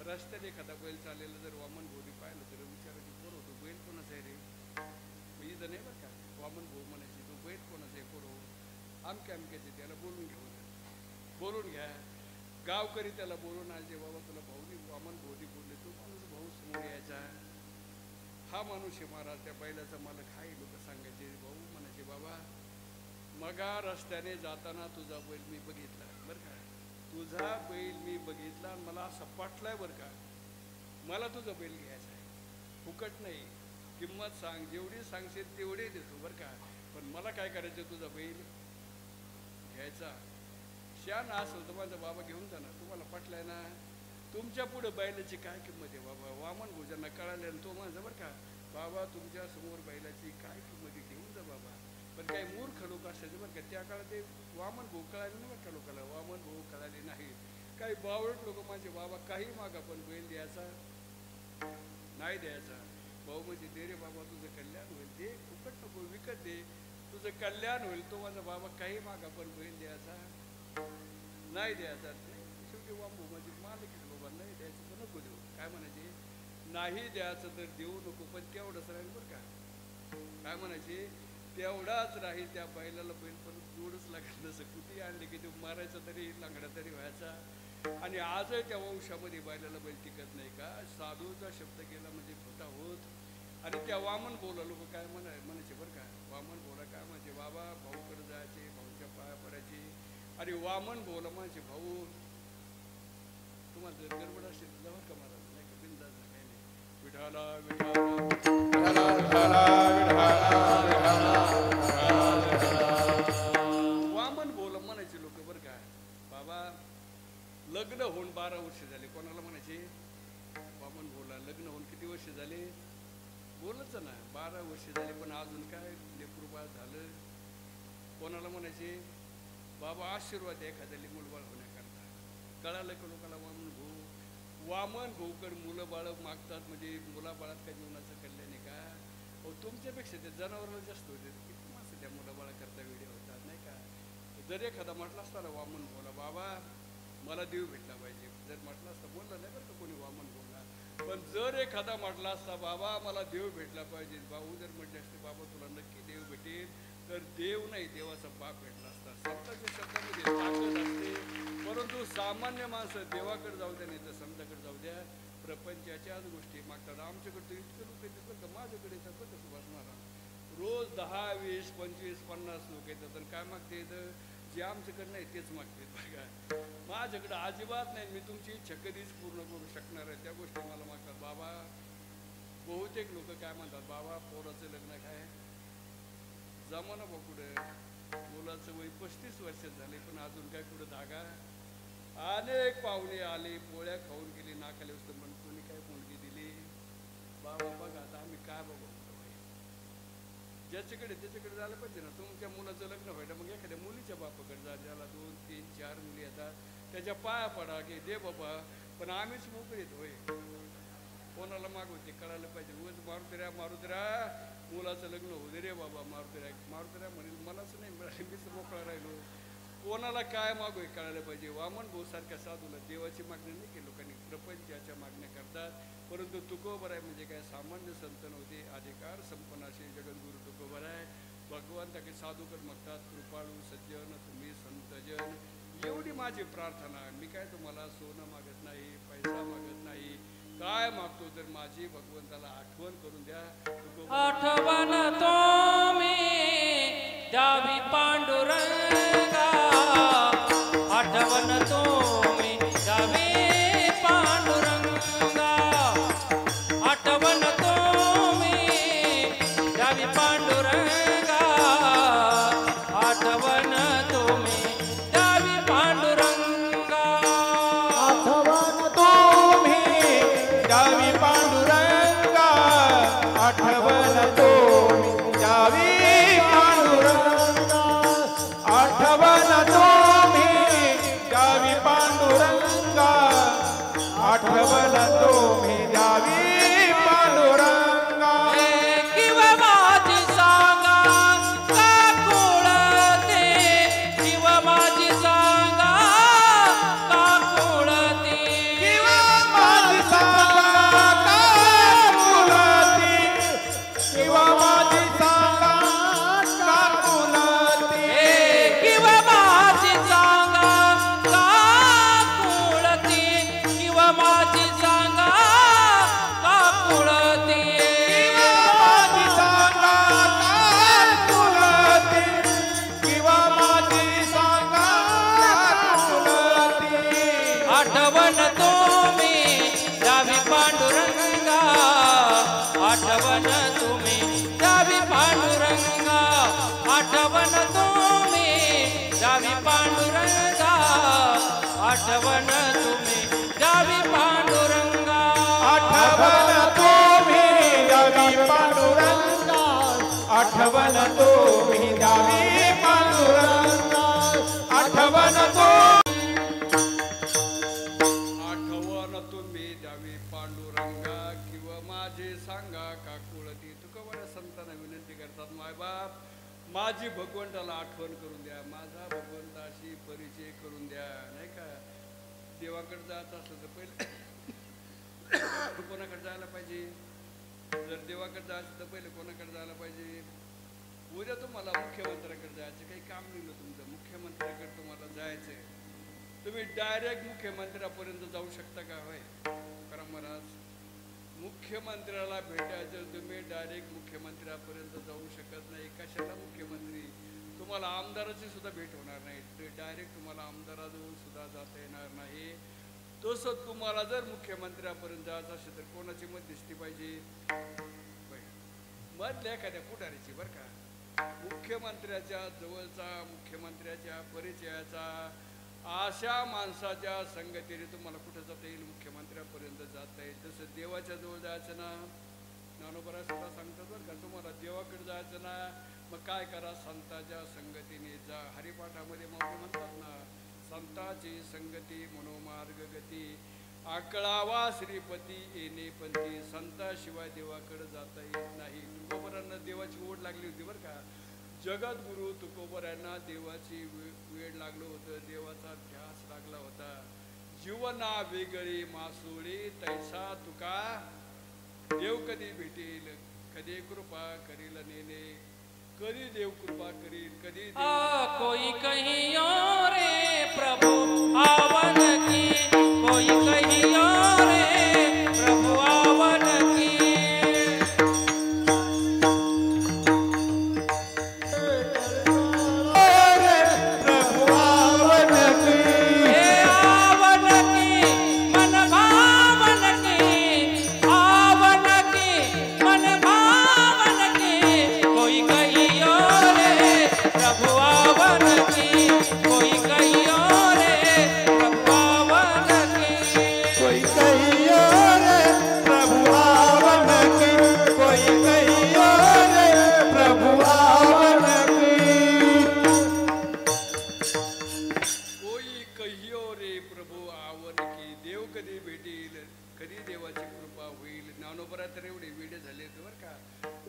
रस्त्याने एखादा बैल चाललेला जर वामन भाऊनी पाहिलं तर विचारायची पोर होतो बैल कोणाचा आहे रे. इथं नाही बरं का. वामन भाऊ म्हणायचे तो बैल कोणाचा आहे पोर आमक्याचे. त्याला बोलून घ्या. गावकरी त्याला बोलून आले बाबा तुला भाऊनी वामन भाऊनी बोलले. तो माणूस भाऊ समोर यायचा. हा माणूस आहे महाराज त्या बैलाचा मालक हाय. लोक सांगायचे भाऊ म्हणायचे बाबा मगा रस्त्याने जाताना तुझा बैल मी बघितला बरं का. तुझा बैल मी बघितला आणि मला असा पटलाय बरं का. मला तुझा बैल घ्यायचा आहे. फुकट नाही. किंमत सांग जेवढी सांगशील तेवढी देतो बरं का. पण मला काय करायचं तुझा बैल घ्यायचा. शान असेल तर माझा बाबा घेऊन जा ना. तुम्हाला पटलाय ना. तुमच्या पुढे बैलाची काय किंमत आहे बाबा. वामन भोजांना कळाले आणि तो माझा बरं का बाबा तुमच्या समोर बैलाची काय किंमत आहे घेऊन जा बाबा. पण काही मूर्ख लोक असायचे बरं का त्या काळात ते वामन भाऊ कळाले नाही बरं का लोकांना, वामन भाऊ कळाले नाही. काही बावळट लोक माझे बाबा काही मागा पण बैल द्यायचा नाही द्यायचा. भाऊ म्हणजे दे रे बाबा तुझं कल्याण होईल, दे फुकट नको विकत दे, तुझं कल्याण होईल. तो माझा बाबा काही मागा पण बैल द्यायचा नाही द्यायचा. शेवटी वामभाऊ म्हणजे मालक बाबा नाही द्यायचं तर नको देऊ. काय म्हणायचे, नाही द्यायचं तर देऊ नको पण तेवढंच राहील बरं का. काय म्हणायचे, तेवढाच राहील. त्या बैलाला बैल पण जोडच लागत नसं, कुठे आणले की ते मारायचा तरी लांगडा तरी व्हायचा. आणि आजही त्या वंशामध्ये बैलाला बैल टिकत नाही का. साधूचा शब्द केला म्हणजे खोटा होत. आणि त्या वामन बोला लोक काय म्हणायचे बरं का, वामन बोला काय म्हणजे बाबा भाऊकडे जायचे, भाऊच्या पाया पडायचे. आणि वामन बोला म्हणजे भाऊ तुम्हाला जर गडबड असेल तर जवळ का महाराज नाही का बिंदास काही नाही. विठाला विठाला वामन बोल म्हणायचे लोक बरं का. बाबा लग्न होऊन 12 वर्ष झाले. कोणाला म्हणायचे, वामन बोला लग्न होऊन किती वर्ष झाले, बोलच ना 12 वर्ष झाले पण अजून काय लेकरू बाळ झालं. कोणाला म्हणायचे, बाबा आशीर्वाद एखाद्याला मूलबाळ होण्याकरता. कळालं का लोकांना वामन भाऊकडे मुलं बाळ मागतात म्हणजे मुलाबाळात काय जीवनाचं कल्याण आहे का. तुमच्यापेक्षा ते जनावराला जास्त होते. किती माणसं त्या मुलाबाळा करता वेळे होतात नाही का. जर एखादा म्हटलं असता ना वामन बोला बाबा मला देव भेटला पाहिजे, जर म्हटलं असता बोलला नाही बरं का कोणी वामन बोलला. पण जर एखादा म्हटला असता बाबा मला देव भेटला पाहिजे, भाऊ जर म्हटले असते बाबा तुला नक्की देव भेटेल, तर देव नाही देवाचा बाप भेटला असता. संतांच्या शब्दामध्ये ताकद असते. परंतु सामान्य माणसं देवाकडे जाऊ द्या नाही तर संतांकडे जाऊ द्या प्रपंचाच्याच गोष्टी मागतात. आमच्याकडे तर इतके लोक येतात बरं का, माझ्याकडे येतात बरं कसं बसणारा रोज 10, 20, 25, 50 लोक येतात. आणि काय मागते येतं, जे आमच्याकडे नाही तेच मागते बघा. माझ्याकडे अजिबात नाही, मी तुमची इच्छा कधीच पूर्ण करू शकणार आहे त्या गोष्टी मला मागतात. बाबा बहुतेक लोक काय म्हणतात, बाबा पोराचं लग्न काय जमाना बा कुठं, मुलाचं वय 35 वर्ष झाले पण अजून काय कुठं धागा. अनेक पाहुणे आले, पोळ्या खाऊन गेली, नाकाले असतं पण कोणी काय मुलगी दिली. बाबा बघा आता आम्ही काय बघू, ज्याच्याकडे त्याच्याकडे झालं पाहिजे ना. तुमच्या मुलाचं लग्न व्हायला मग एखाद्या मुलीच्या बापाकडे जा, ज्याला 2, 3, 4 मुली येतात त्याच्या पाया पडा की दे बाबा. पण आम्हीच मोकळीत होय, कोणाला मागवते कळायला पाहिजे. रोज मारुतिरा मुलाचं लग्न होऊ दे रे बाबा. मारुतिरा म्हणेल मलाच नाही मिळाले, मीच मोकळा राहिलो. कोणाला काय मागू हे कळायला पाहिजे. वामन भाऊ सारख्या साधूला देवाची मागणी नाही केली लोकांनी, प्रपंचाच्या मागण्या करतात. परंतु तुकोबराय म्हणजे काय सामान्य संत नव्हते, अधिकार संपन्न असे जगद्गुरु तुकोबराय भगवंताचे साधूकर मागतात. कृपाळू सज्जन तुम्ही संतजन, एवढी माझी प्रार्थना. मी काय तुम्हाला सोनं मागत नाही, पैसा मागत नाही, काय मागतो तर माझी भगवंताला आठवण करून द्या. आठवण तुम्ही द्यावी पांडुरंगा, आठवण तुम्ही द्यावी पांडुरंगा, आठवण तुम्ही द्यावी पांडुरंगा, आठवण तुम्ही द्यावी पांडुरंगा, आठवण तुम्ही द्यावी पांडुरंगा, आठवण तुम्ही द्यावी पांडुरंगा, आठवण तुम्ही द्यावी पांडुरंगा, आठवण तुम्ही द्यावी पांडुरंगा. किंवा माझी सांगा का कुळते, किंवा माझी सांगा का कुळते, किंवा माझी सांगा का कुळती, किंवा माझी सांगा का कुळती, किंवा माझी सांगा का कुळते, किंवा माझी सांगा का कुळते, किंवा माझी सांगा कुळती. आठवण तुम्ही द्यावी पांडुरंगा, आठवण तुम्ही द्यावी पांडुरंगा, आठवण तुम्ही द्यावी पांडुरंगा, आठवण तुम्ही द्यावी पांडुरंगा, आठवण तुम्ही द्यावी पांडुरंगा, आठवण तुम्ही द्यावी पांडुरंगा, माझी भगवंताला आठवण करून द्या, माझा भगवंताशी परिचय करून द्या, नाही का. देवाकडे जायचं असलं तर पहिले कोणाकडे जायला पाहिजे? जर देवाकडे जायचं तर पहिले कोणाकडे जायला पाहिजे? उद्या तुम्हाला मुख्यमंत्र्याकडे जायचं, काही काम निघलं तुमचं, मुख्यमंत्र्याकडे तुम्हाला जायचंय, तुम्ही डायरेक्ट मुख्यमंत्र्यापर्यंत जाऊ शकता का? होय करा महाराज. मुख्यमंत्र्याला भेटायचं तुम्ही डायरेक्ट मुख्यमंत्र्यापर्यंत जाऊ शकत नाही. कशाला मुख्यमंत्री? तुम्हाला आमदाराची सुद्धा भेट होणार नाही, डायरेक्ट तुम्हाला आमदाराजवळ सुद्धा जाता येणार नाही. तसं तुम्हाला जर मुख्यमंत्र्यापर्यंत जायचं असेल तर कोणाची मध्यस्थी पाहिजे? मधल्या एखाद्या पुढारीची, बरं का. मुख्यमंत्र्याच्या जवळचा, मुख्यमंत्र्याच्या परिचयाचा, अशा माणसाच्या संगतीने तुम्हाला कुठं जाता येईल? मुख्यमंत्र्यापर्यंत जाता येईल. तसं देवाच्या जवळ जायचं ना, ज्ञानोबा सुद्धा सांगतात बरं का, तुम्हाला देवाकडे जायचं ना, मग काय करा, संतांच्या संगतीने जा. हरिपाठामध्ये माऊली म्हणतात ना, संताची संगती मनोमार्ग गती, आकळावा श्रीपती येणे पंथी, संताशिवाय देवाकडे जाता येत नाही. तुकोबरांना देवाची ओढ लागली होती बरं का. जगद्गुरु तुकोबरांना देवाची वेळ लागलं होतं, देवाचा ध्यास लागला होता. जीवना वेगळी मासोळी तैसा तुका, देव कधी भेटेल, कधी कृपा करील नेने, कधी देव कृपा करील, कधी कोई कहीं और रे प्रभु आवन की, कोई कहीं और रे प्रभु आवन की.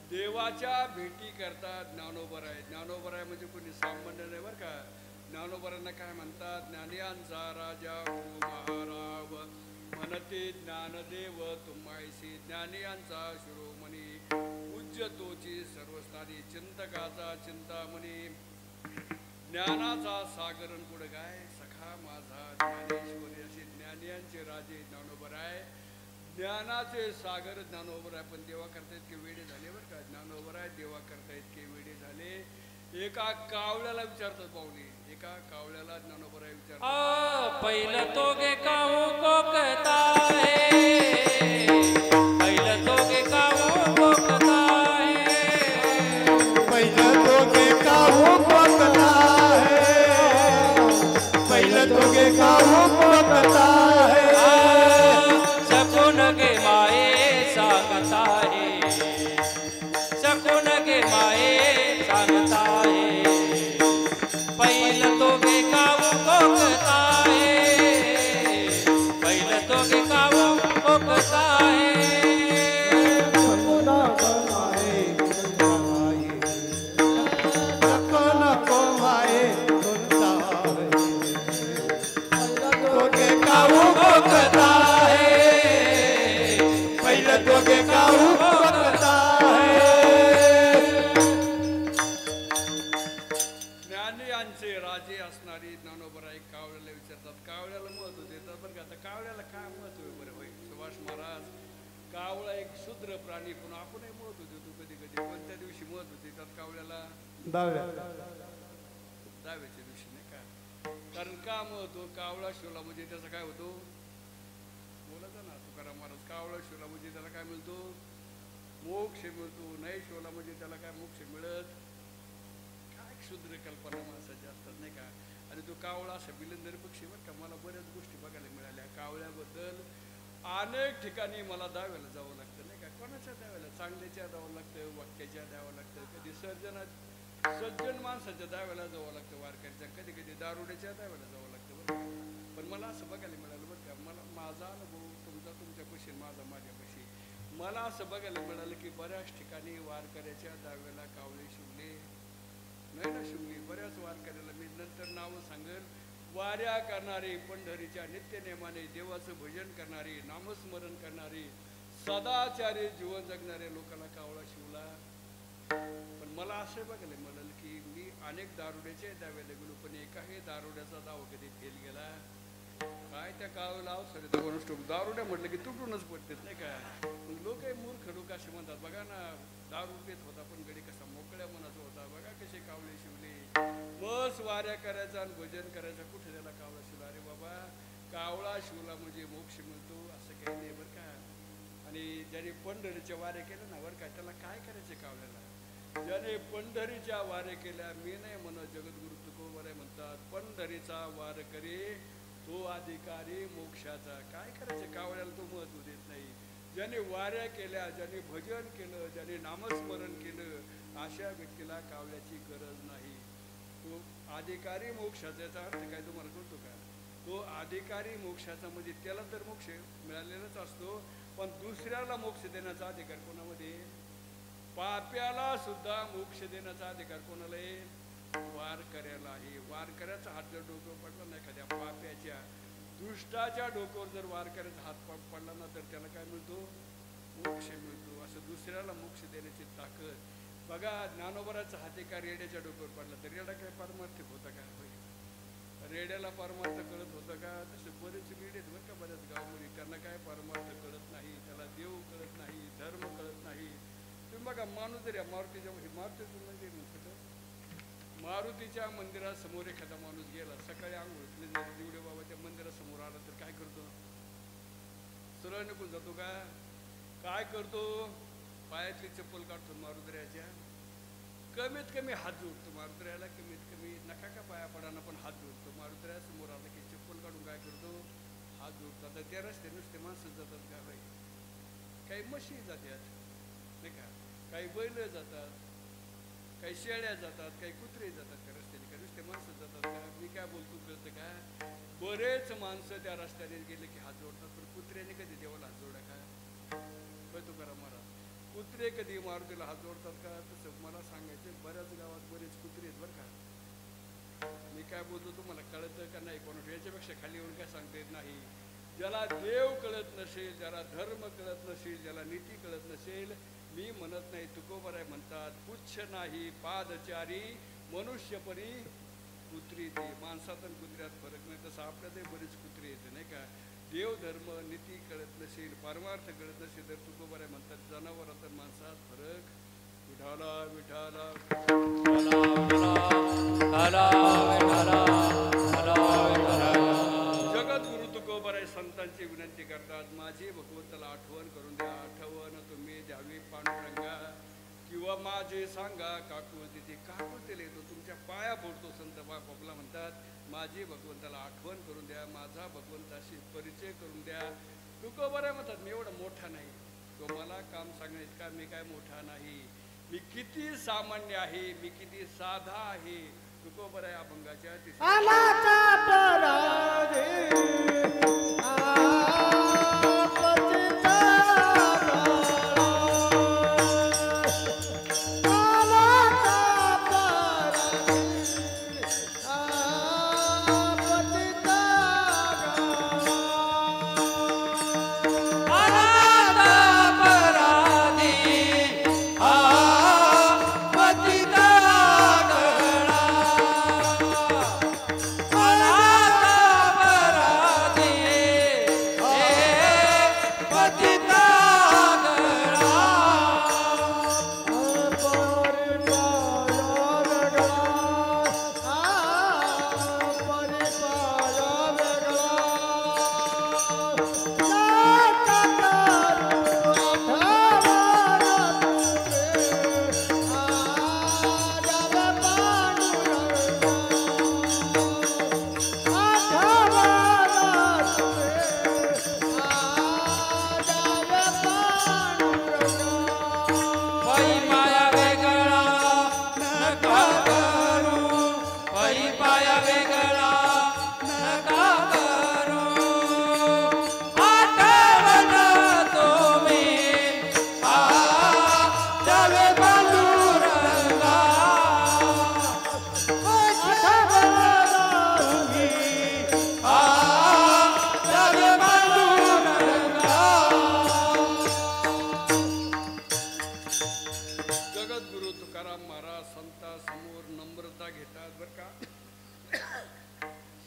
देवाच्या भेटी करतात ज्ञानोबराय. ज्ञानोबराय म्हणजे कोणी सामान्य नाही बरं का. ज्ञानोबरांना काय म्हणतात? ज्ञानियांचा राजा हो महाराव, म्हणते ज्ञानदेव तुम्हायसी, ज्ञानियांचा शिरोमणी, पूज्य तोची सर्वस्थानी, चिंतकाचा चिंतामणी, ज्ञानाचा सागरण पुढे काय सखा माझा ज्ञानेश्वरी. असे ज्ञानियांचे राजे ज्ञानोबराय, ज्ञानाचे सागर ज्ञानोबराय. पण देवा करता इतके वेडे झाले बरं का. ज्ञानोबराय देवा करता इतके वेडे झाले. एका कावळ्याला विचारतात पाहुणे, एका कावळ्याला ज्ञानोबराय विचारतात, पहिलं तो गे काहू कोकता है, पहिलं तो गे काहू कोकता है, पहिलं तो गे काहू कोकता है, पहिलं तो गे काहू कोकता है, सकून गे माये सांगता है, सकून गे माये सांगता है, पहिलं तो गे काहू कोकता है, पहिलं तो गे काहू कोकता है. ज्ञानियांचे राजे असणारी ज्ञानोबराय कावळ्याला विचारतात. कावळ्याला महत्व देतात बरं का. आता कावळ्याला काय महत्व आहे बरं? होय सुभाष महाराज, कावळा एक शूद्र प्राणी, पण आपणही महत्व देतो कधी कधी. कोणत्या दिवशी महत्व देतात कावळ्याला? दहाव्याच्या दिवशी, नाही का. कारण का महत्व? कावळा शिवला म्हणजे त्याचा काय होतो? बोलत ना तुकाराम महाराज, कावळा शिवला म्हणजे त्याला काय मिळतो? मोक्ष मिळतो. नाही शिवला म्हणजे त्याला काय मोक्ष मिळत? काय क्षुद्र कल्पना माणसाच्या असतात, नाही का. आणि तो कावळा असा बिलंदरी पक्षी बरं का. मला बऱ्याच गोष्टी बघायला मिळाल्या कावळ्याबद्दल. अनेक ठिकाणी मला दाव्याला जावं लागतं, नाही का. कोणाच्या दाव्याला? चांगल्याच्या द्यावं लागतं, वाक्याच्या द्यावं लागतं, कधी सज्जन माणसाच्या दाव्याला जावं लागतं, वारकऱ्याच्या, कधी कधी दारुड्याच्या दाव्याला जावं लागतं बरं का. पण मला असं बघायला मिळालं बरं का. मला माझा अनुभव तुमच्यापाशी, माझा माझ्यापाशी, मला असं बघायला मिळालं की बऱ्याच ठिकाणी वारकऱ्याच्या दाव्याला कावळे शिवले, नाही ना शिवली. बऱ्याच वारकऱ्याला मी नंतर नावं सांगेल. वाऱ्या करणारे, पंढरीच्या नित्यनेमाने देवाचं भजन करणारी, नामस्मरण करणारी, सदाचारी जीवन जगणाऱ्या लोकांना कावळा शिवला. पण मला असं बघायला म्हणाल की मी अनेक दारुड्याचे दाव्याला गेलो, पण एकाही दारुड्याचा दावा कधी फेल गेला काय? त्या कावळा सर दारुड्या म्हटलं की तुटूनच पडतेच नाही का? लोक मूर्ख लोक असे म्हणतात. बघा ना, दारू पेत होता पण गडी कसा मोकळ्या मनाचा होता. बघा कसे कावळे शिवले. बस वाऱ्या करायचा आणि भजन करायचं. कुठे त्याला कावळा शिवला? अरे बाबा, कावळा शिवला म्हणजे मोक्ष मिळतो असं काही नाही बरं का. आणि ज्याने पंढरीच्या वाऱ्या केल्या ना बरं का, त्याला काय करायचे कावळ्याला? ज्याने पंढरीच्या वाऱ्या केल्या, मी नाही म्हणत, जगद्गुरु तुकोबर म्हणतात पंढरीचा वार करे तो अधिकारी मोक्षाचा. काय करायचं कावळ्याला? तो महत्व देत नाही. ज्याने वाऱ्या केल्या, ज्याने भजन केलं, ज्याने नामस्मरण केलं, अशा व्यक्तीला कावळ्याची गरज नाही. तो अधिकारी मोक्षाचा. याचा अर्थ काय तुम्हाला कळतो का? तो अधिकारी मोक्षाचा म्हणजे त्याला तर मोक्ष मिळालेलाच असतो, पण दुसऱ्याला मोक्ष देण्याचा अधिकार कोणामध्ये? पाप्याला सुद्धा मोक्ष देण्याचा अधिकार कोणाला आहे? वारकऱ्याला आहे. वारकऱ्याचा हात जर डोक्यावर पडला ना, एखाद्या पाप्याच्या दुष्टाच्या डोक्यावर जर वारकऱ्याचा हात पडला ना, तर त्याला काय मिळतो? मोक्ष मिळतो. असं दुसऱ्याला मोक्ष देण्याची ताकद. बघा, ज्ञानोबराचा हात एका रेड्याच्या डोक्यावर पडला तर रेडा काय पारमार्थिक होता का? रेड्याला परमार्थ कळत होतं का? तसे बरेच रेडे आहेत बरं का बऱ्याच गावामध्ये, त्यांना काय परमार्थ कळत नाही, त्याला देव कळत नाही, धर्म कळत नाही. तुम्ही बघा, माणूस जर मारुतीच्या मारुतीचं मंदिर नसतं, मारुतीच्या मंदिरासमोर एखादा माणूस गेला, सकाळी आंघोळीतले दिवडे बाबाच्या मंदिरासमोर आला तर काय करतो? सरळ निघून जातो का? काय करतो? पायातली चप्पल काढतो मारुद्र्याच्या, कमीत कमी हात जोडतो मारुद्र्याला. कमीत कमी नका का पाया पडाना, पण हात जोडतो. मारुद्र्या समोर आला की चप्पल काढून काय करतो? हात जोडतो. आता त्या रस्ते नुसते माणसं जातात का बाई? काही म्हशी जातात नाही का, काही बैल जातात, काही शेळ्या जातात, काही कुत्रे जातात त्या रस्त्याने. का नुसते माणसं जातात का? मी काय बोलतो कळतं का? बरेच माणसं त्या रस्त्याने गेले की हात जोडतात, पण कुत्र्याने कधी देवाला हात जोडा का? कळतो करा मला. कुत्रे कधी मारुतीला हात जोडतात का? तसं मला सांगायचं, बऱ्याच गावात बरेच कुत्रे आहेत बरं का. मी काय बोलतो तुम्हाला कळतं का नाही? कोण याच्यापेक्षा खाली येऊन काय सांगता येत नाही. ज्याला देव कळत नसेल, ज्याला धर्म कळत नसेल, ज्याला नीती कळत नसेल, मी म्हणत नाही, तुकोबर म्हणतात, पुच्छ नाही पादचारी मनुष्यपरी कुत्री ते. माणसात आणि कुत्र्यात फरक नाही. तसं आपल्यातही बरेच कुत्रे येते नाही का. देव धर्म नीती कळत नसेल, परमार्थ कळत नसेल, तर तुकोबर म्हणतात जनावरात आणि माणसात फरक. विठाला विठाला जगद्गुरु तुकोबर संतांची विनंती करतात, माझी भगवंताला आठवण करून द्या. आठवण तुम्ही द्यावी पांडुरंगा, किंवा माझे सांगा काकुळतीची. काकुळतीला येतो, तुमच्या पाया पडतो. संत बापला म्हणतात, माझी भगवंताला आठवण करून द्या, माझा भगवंताशी परिचय करून द्या. तुकोबर म्हणतात, मी एवढा मोठा नाही, तो मला काम सांगण्यात का मी काय मोठा नाही. मी किती सामान्य आहे, मी किती साधा आहे. तुकोबर आहे अभंगाच्या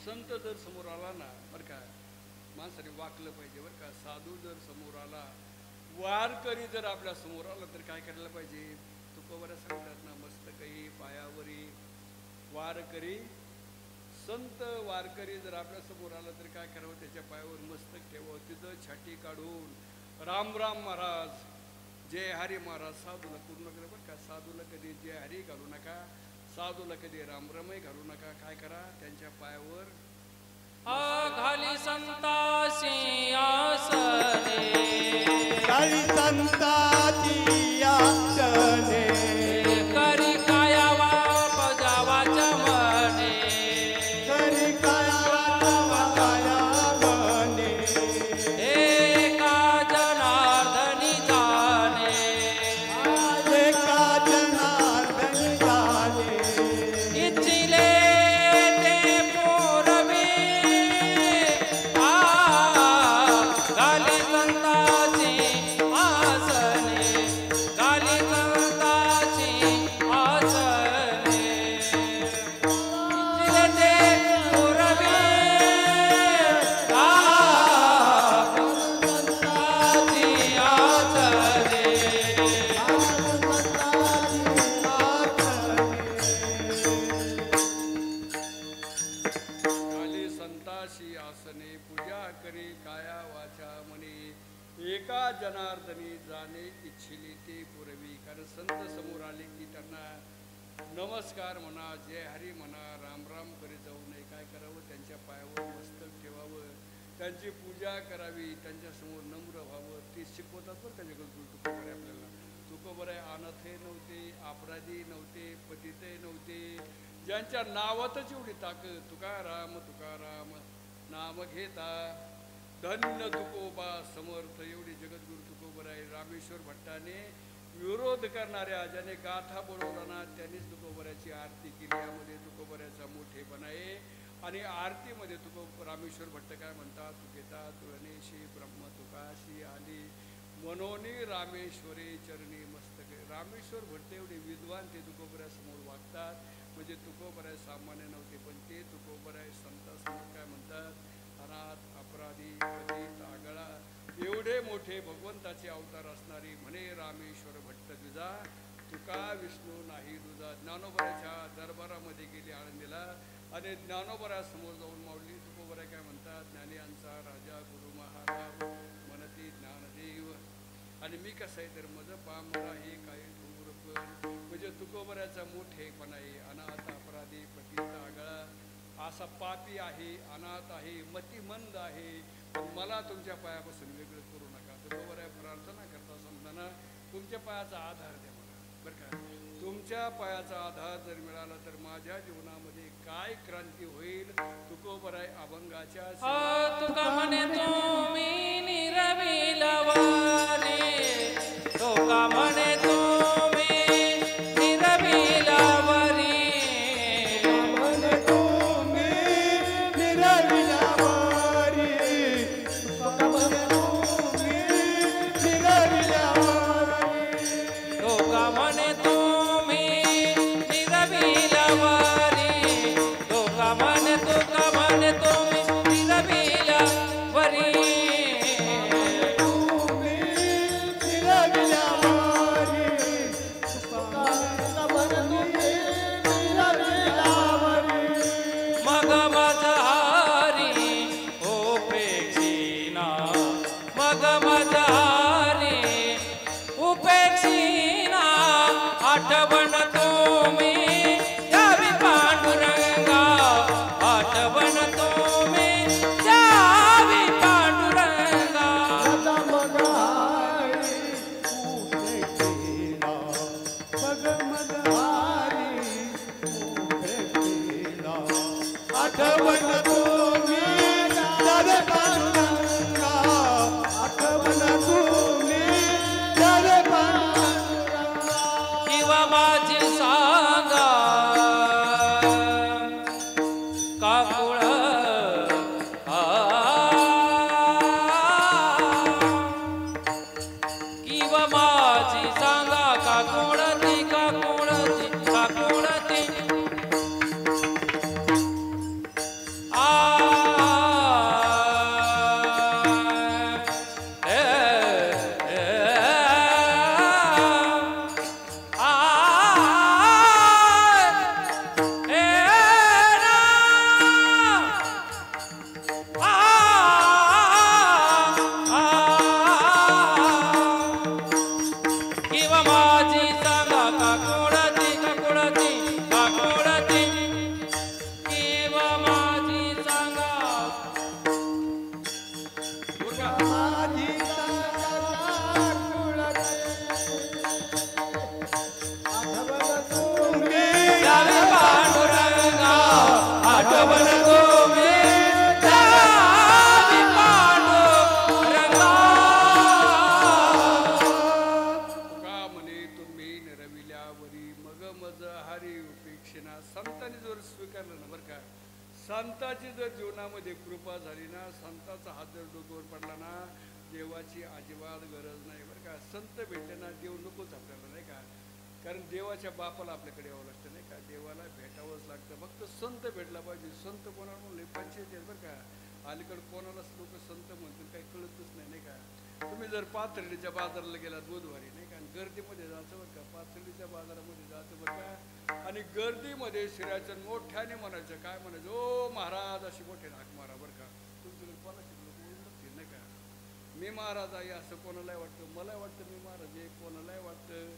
संत जर समोर आला ना बरं का, माणसाने वाकलं पाहिजे बरं का. साधू जर समोर आला, वारकरी जर आपल्या समोर आला तर काय करायला पाहिजे. तुकोबऱ्या सांगतात ना, मस्तकही पायावरी वारकरी. संत वारकरी जर आपल्या समोर आला तर काय करावं, त्याच्या पायावर मस्तक ठेवावं, तिथं छाटी काढून राम राम महाराज, जय हरी महाराज. साधूला करू नका बरं का, साधूला कधी जय हरी घालू नका, साधूला कधी रामरामही घालू नका. काय करा, त्यांच्या पायावर घाली संतासी आसने, घाली संताची आसने, करी कायावा बजावा चमने, करी कायावा मने, एका जनार्दनी जाने, एका जनार्दनी जाने. इच्छिले ते पूर्वी घाली संताची आसने, घाली संताची आसने, इच्छिले ते पूर्वी संताची आसने. खाली संताशी आसने, पूजा करी काया वाचा मनी, एका जनार्दनी जाणे इच्छिली ते पूर्वी. कारण संत समोर आले की त्यांना नमस्कार म्हणा, जय हरी म्हणा, राम राम करीत जाऊ नये. काय करावं, त्यांच्या पायावर मस्तक ठेवावं, त्यांची पूजा करावी, त्यांच्यासमोर नम्र व्हावं. ते शिकवतात बरं का जगद्गुरू तुकोबरे आपल्याला. तुकोबरे अनाथे नव्हते, अपराधी नव्हते, पतिते नव्हते, ज्यांच्या नावातच एवढी ताकद. तुकाराम तुकाराम नाम घेता धन्य तुकोबा समर्थ, एवढी जगद्गुरू तुकोबराय. रामेश्वर भट्टाने विरोध करणाऱ्या ज्याने गाथा बोलवला ना, त्यांनीच तुकोबऱ्याची आरती केली. यामध्ये तुकोबऱ्याचा मोठेपणा आहे. आणि आरतीमध्ये रामेश्वर भट्ट काय म्हणतात, तुकेता तुळणेशी ब्रह्म तुकाशी आली, मनोनी रामेश्वरी चरणी मस्तके. रामेश्वर भट्ट एवढे विद्वान ते तुकोबऱ्यासमोर वागतात. म्हणजे तुकोबराय सामान्य नव्हते, पण ते तुकोबराय संतांसमोर काय म्हणतात, अनाथ अपराधी पतित आगळा एवढे मोठे भगवंताचे अवतार असणारी म्हणे रामेश्वर भट्ट तुझा, तुका विष्णू नाही तुझा. ज्ञानोबराच्या दरबारामध्ये गेली आळंदीला आणि ज्ञानोबरासमोर जाऊन माऊली. तुकोबराय काय म्हणतात, ज्ञानियांचा राजा गुरु महाराज म्हणती ज्ञानदेव, आणि मी कसं आहे तर मज पामरा हे काही दूर पण. म्हणजे तुकोबऱ्याचा मोठेपणा आहे. अनाथ अपराधी पतित आगळा, असा पापी आहे, अनाथ आहे, मतिमंद आहे, पण मला तुमच्या पायापासून वेगळं करू नका. तुकोबराय प्रार्थना करता समजाना, तुमच्या पायाचा आधार द्या मला बरं का. तुमच्या पायाचा आधार जर मिळाला तर माझ्या जीवनामध्ये काय क्रांती होईल. तुकोबराय अभंगाच्या तुका म्हणे तुम्ही निरविलवाने, तुका म्हणे तुम्ही निरविलवरी, म्हणे तुम्ही निरविलावारी, म्हणे तुम्ही निरविलावारी, तुका म्हणे तुम्ही निरविलवरी, तुका म्हणे तुम्ही निरविलवरी. मग मझहारी उपेक्षिना, मग मझहारी उपेक्षिना, आठवण तुम्ही द्यावी पांडुरंगा, आठवण तुम्ही द्यावी पांडुरंगा. आठवण तुम्ही द्यावे पांडुरंगा, आठवण तुम्ही द्यावे पांडुरंगा. किंवा माझी सांगा काकुळ, किंवा माझी सांगा काकुळती, काकुळती, काकुळती. बरं का. संताची जर जीवनामध्ये कृपा झाली ना, संताचा हात जर डोक्यावर पडला ना, देवाची अजिबात गरज नाही बरं का. संत भेटले ना, देव नकोच आपल्याला नाही का. कारण देवाच्या बापाला आपल्याकडे यावं लागतं नाही का. देवाला भेटावंच लागतं. फक्त संत भेटला पाहिजे. संत कोणाला म्हणले पंचायत आहेत बरं का. अलीकडे कोणालाच लोक संत म्हणतील काही कळतच नाही नाही का. तुम्ही जर पाथर्डीच्या बाजाराला गेलात बुधवारी नाही का, आणि गर्दीमध्ये जायचं बरं का, पाथर्डीच्या बाजारामध्ये जायचं बरं का, आणि गर्दीमध्ये शिरायचं मोठ्याने म्हणायचं, काय म्हणायचं, ओ महाराज अशी मोठे हाक मारा बरं का. तुमच्याकडे कोणाचे लोक बोलून बघतील नाही का. मी महाराज आहे असं कोणालाही वाटतं, मलाही वाटतं मी महाराज आहे, कोणालाही वाटतं.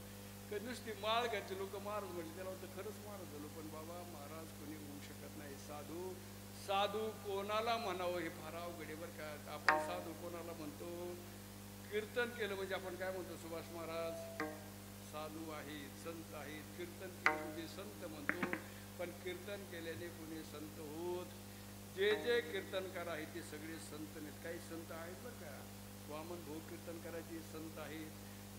कधी नुसती माळ घ्यायची लोक महाराज म्हणले, त्याला वाटतं खरंच महाराज झालो. पण बाबा महाराज कोणी होऊ शकत नाही. साधू साधू कोणाला म्हणावं हे फार अवघड आहे बरं का. आपण साधू कोणाला म्हणतो, कीर्तन केलं म्हणजे आपण काय म्हणतो, सुभाष महाराज साधू आहेत, संत आहेत. कीर्तन केलं म्हणजे संत म्हणतो. पण कीर्तन केल्याने कोणी संत होत. जे जे कीर्तनकार आहेत ते सगळे संत नाहीत. काही संत आहेत बरं का. वामन भाऊ कीर्तन करायचे संत आहेत.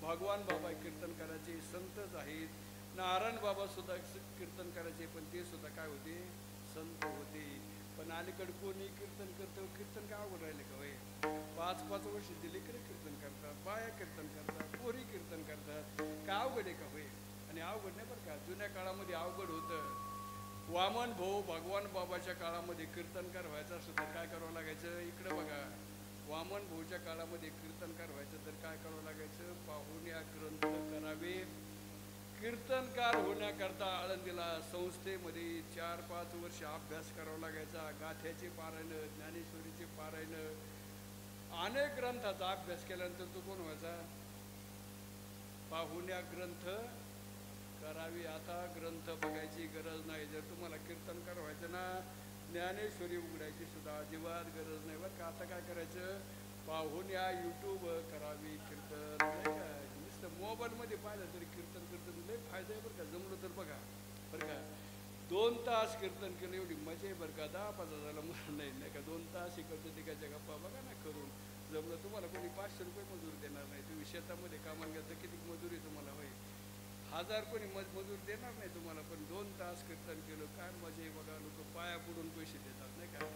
भगवान बाबा कीर्तन करायचे संतच आहेत. नारायण बाबा सुद्धा कीर्तन करायचे, पण ते सुद्धा काय होते, संत होते. पण अलीकडे कोणी कीर्तन करतं. कीर्तन काय अवघड राहिले का होय. 5-5 वर्ष दिले की कीर्तन करतात, बाया कीर्तन करतात, पोरी कीर्तन करतात. काय अवघड आहे का होय. आणि अवघड नाही बरं का. जुन्या काळामध्ये अवघड होतं. वामन भाऊ भगवान बाबाच्या काळामध्ये कीर्तनकार व्हायचा असं तर काय करावं लागायचं. इकडं बघा, वामन भाऊच्या काळामध्ये कीर्तनकार व्हायचं तर काय करावं लागायचं, पाहुण्या ग्रंथ करावे. कीर्तनकार होण्याकरता आळंदीला संस्थेमध्ये 4-5 वर्ष अभ्यास करावा लागायचा. गाथ्याचे पारायण, ज्ञानेश्वरीचे पारायण, अनेक ग्रंथाचा अभ्यास केल्यानंतर तो कोण व्हायचा, पाहुण्या ग्रंथ करावी. आता ग्रंथ बघायची गरज नाही. जर तुम्हाला कीर्तनकार व्हायचं ना, ज्ञानेश्वरी उघडायची सुद्धा अजिबात गरज नाही बरं का. आता काय करायचं, पाहुण्या यूट्यूब करावी कीर्तन नाही का. नुसतं मोबाईलमध्ये पाहिलं तरी कीर्तन कीर्तन लय फायदा आहे बरं का. जमलं तर बघा बरं का. 2 तास कीर्तन केलं एवढी मजा आहे बरं का. 10-5 हजाराला म्हणून नाही का. 2 तास इकडचं तिकडच्या गप्पा बघा ना करून. जमलं तुम्हाला कोणी 500 रुपये मजूर देणार नाही. तुम्ही शेतामध्ये कामाला गेलं तर किती मजुरी तुम्हाला होय. 1000 कोणी मजूर देणार नाही तुम्हाला. पण 2 तास कीर्तन केलं काय मजा आहे बघा. लोक पाया पडून पैसे देतात नाही का.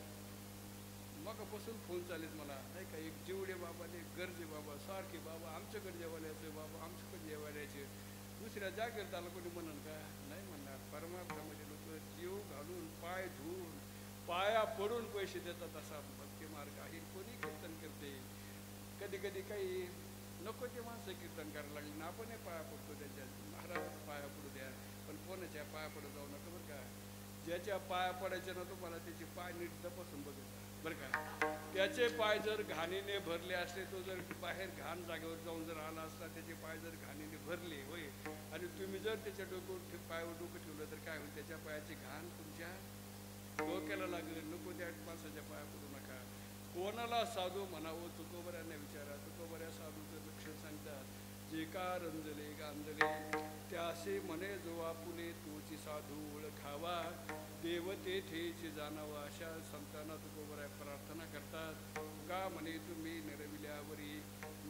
मगापासून फोन चालेल मला नाही का. एक जिवडे बाबा, एक गरजे बाबा, सारखे बाबा आमच्याकडे जेवायला यायचं, बाबा आमच्याकडे जेवायला यायचे. दुसऱ्या जागेवर त्याला कोणी म्हणून का नाही म्हणणार. परमार्थामध्ये लोक जीव घालून पाय धुवून पाया पडून पैसे देतात. असा भक्ती मार्ग आहे. कोणी कीर्तन करते. कधी कधी काही नको ते माणसं कीर्तन करायला लागले ना, आपण पाया पडतो त्यांच्या. महाराज पाया पडू द्या, पण कोणाच्या पाया पडत जाऊ नका बरं का. ज्याच्या पाया पडायचे ना तुम्हाला त्याचे पाय नीट तपासून बघायचा बरं का. त्याचे पाय जर घाणीने भरले असले, तो जर बाहेर घाण जागेवर जाऊन जर आला असला, त्याचे पाय जर घाणीने भरले होय, आणि तुम्ही जर त्याच्या डोक्यावर पायावर डोकं ठेवलं तर काय होईल, त्याच्या पायाची घाण तुमच्या डोक्याला लागेल. नको त्या माणसाच्या पाया पडू नका. कोणाला साधू म्हणावं, तुकोबऱ्यांना विचारा. तुकोबऱ्या साधूचं लक्षण सांगतात, जे का रंजले गांजले त्यासे म्हणे जो आपुले तोची साधू ओळखावा, देव तेथेची जाणावा. अशा संतांना तुकोबऱ्या प्रार्थना करतात. का म्हणे तुम्ही निरविल्यावरी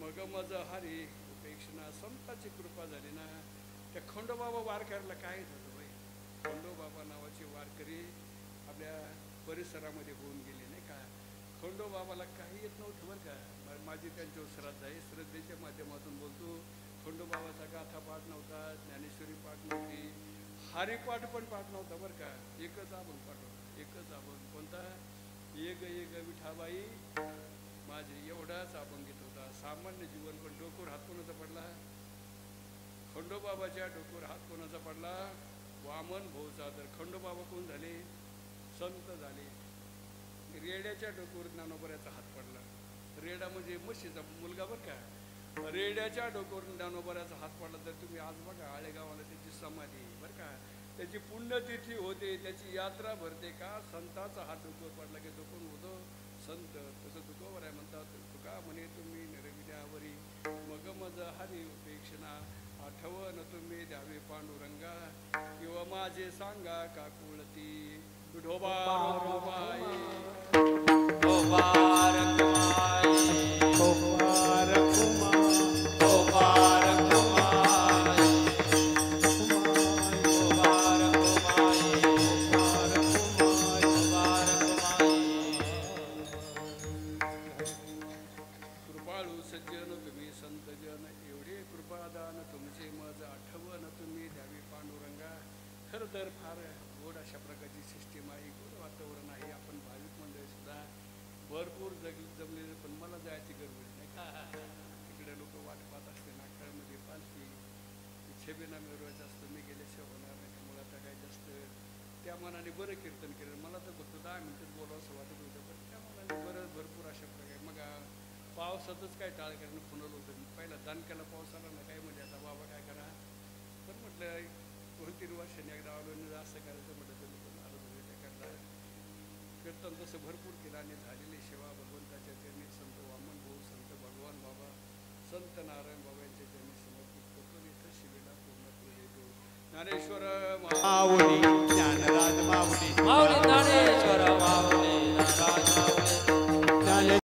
मग मज हरी उपेक्षणा. संताची कृपा झाली ना. त्या खंडोबाबा वारकऱ्याला काय होतं होय. खंडोबाबा नावाचे वारकरी आपल्या परिसरामध्ये होऊन गेले नाही का. खंडोबाबाला काही येत नव्हतं बरं का. माझी त्यांच्यावर श्रद्धा आहे. श्रद्धेच्या माध्यमातून बोलतो. खंडोबाबाचा गाथा पाठ नव्हता, ज्ञानेश्वरी पाठ नव्हती, हरिपाठ पण पाठ नव्हता बरं का. एकच अभंग पाठ होता. एकच अभंग कोणता, एक एक विठाबाई माझे, एवढाच अभंग येत होता. सामान्य जीवन. पण डोक्यावर हात कोणाचा पडला, खंडोबाबाच्या डोक्यावर हात कोणाचा पडला, वामन भाऊचा. तर खंडोबाबा कोण झाले, संत झाले. रेड्याच्या डोक्यावर ज्ञानोबऱ्याचा हात पडला. रेडा म्हणजे म्हशीचा मुलगा बरं का. रेड्याच्या डोक्यावरून ज्ञानोबऱ्याचा हात पडला. तर तुम्ही आज बघा आळेगावाला त्याची समाधी बरं का. त्याची पुण्यतिथी होते, त्याची यात्रा भरते का. संताचा हात डोक्यावर पडला की तो कोण होतो, संत. तसं तुकोबऱ्या म्हणतात. तुका म्हणे तुम्ही निरविल्यावरी मग मज हरी उपेक्षणा. आठवण तुम्ही द्यावे पांडुरंगा, किंवा माझे सांगा का कुळती. विठोबा रखुमाई, विठोबा रखुमाई, विठोबा रखुमाई, विठोबा रखुमाई, विठोबा रखुमाई, विठोबा रखुमाई. वाट पाहत असते नागठाळमध्ये पालखी छेबेना मिरवायचं असतं. मी गेल्याशिवाय होणार नाही. त्यामुळे आता काय जास्त त्या मनाने बरं कीर्तन केलं. मला तर फक्त 10 मिनिटं बोलावं असं वाटत होतं, पण त्या मनाने बरं भरपूर अशा प्रकारे मग पावसातच काय टाळ करणं खुणलं होतं. पहिला दणक्याला पाऊस आला ना, काय म्हणजे आता बाबा काय करा, पण म्हटलं 2-3 वर्षांनी एकदा आलो असं करायचं म्हटलं. तर पण आलो त्याकडला कीर्तन तसं भरपूर केलं आणि झालेली सेवा भगवंताच्या चरणी संत वामन भाऊ, संत भगवान बाबा, संत नारायण बाबा यांच्या चरणी समर्पित करतो. इथं शिवेला पूर्ण देतो. ज्ञानेश्वर आवडी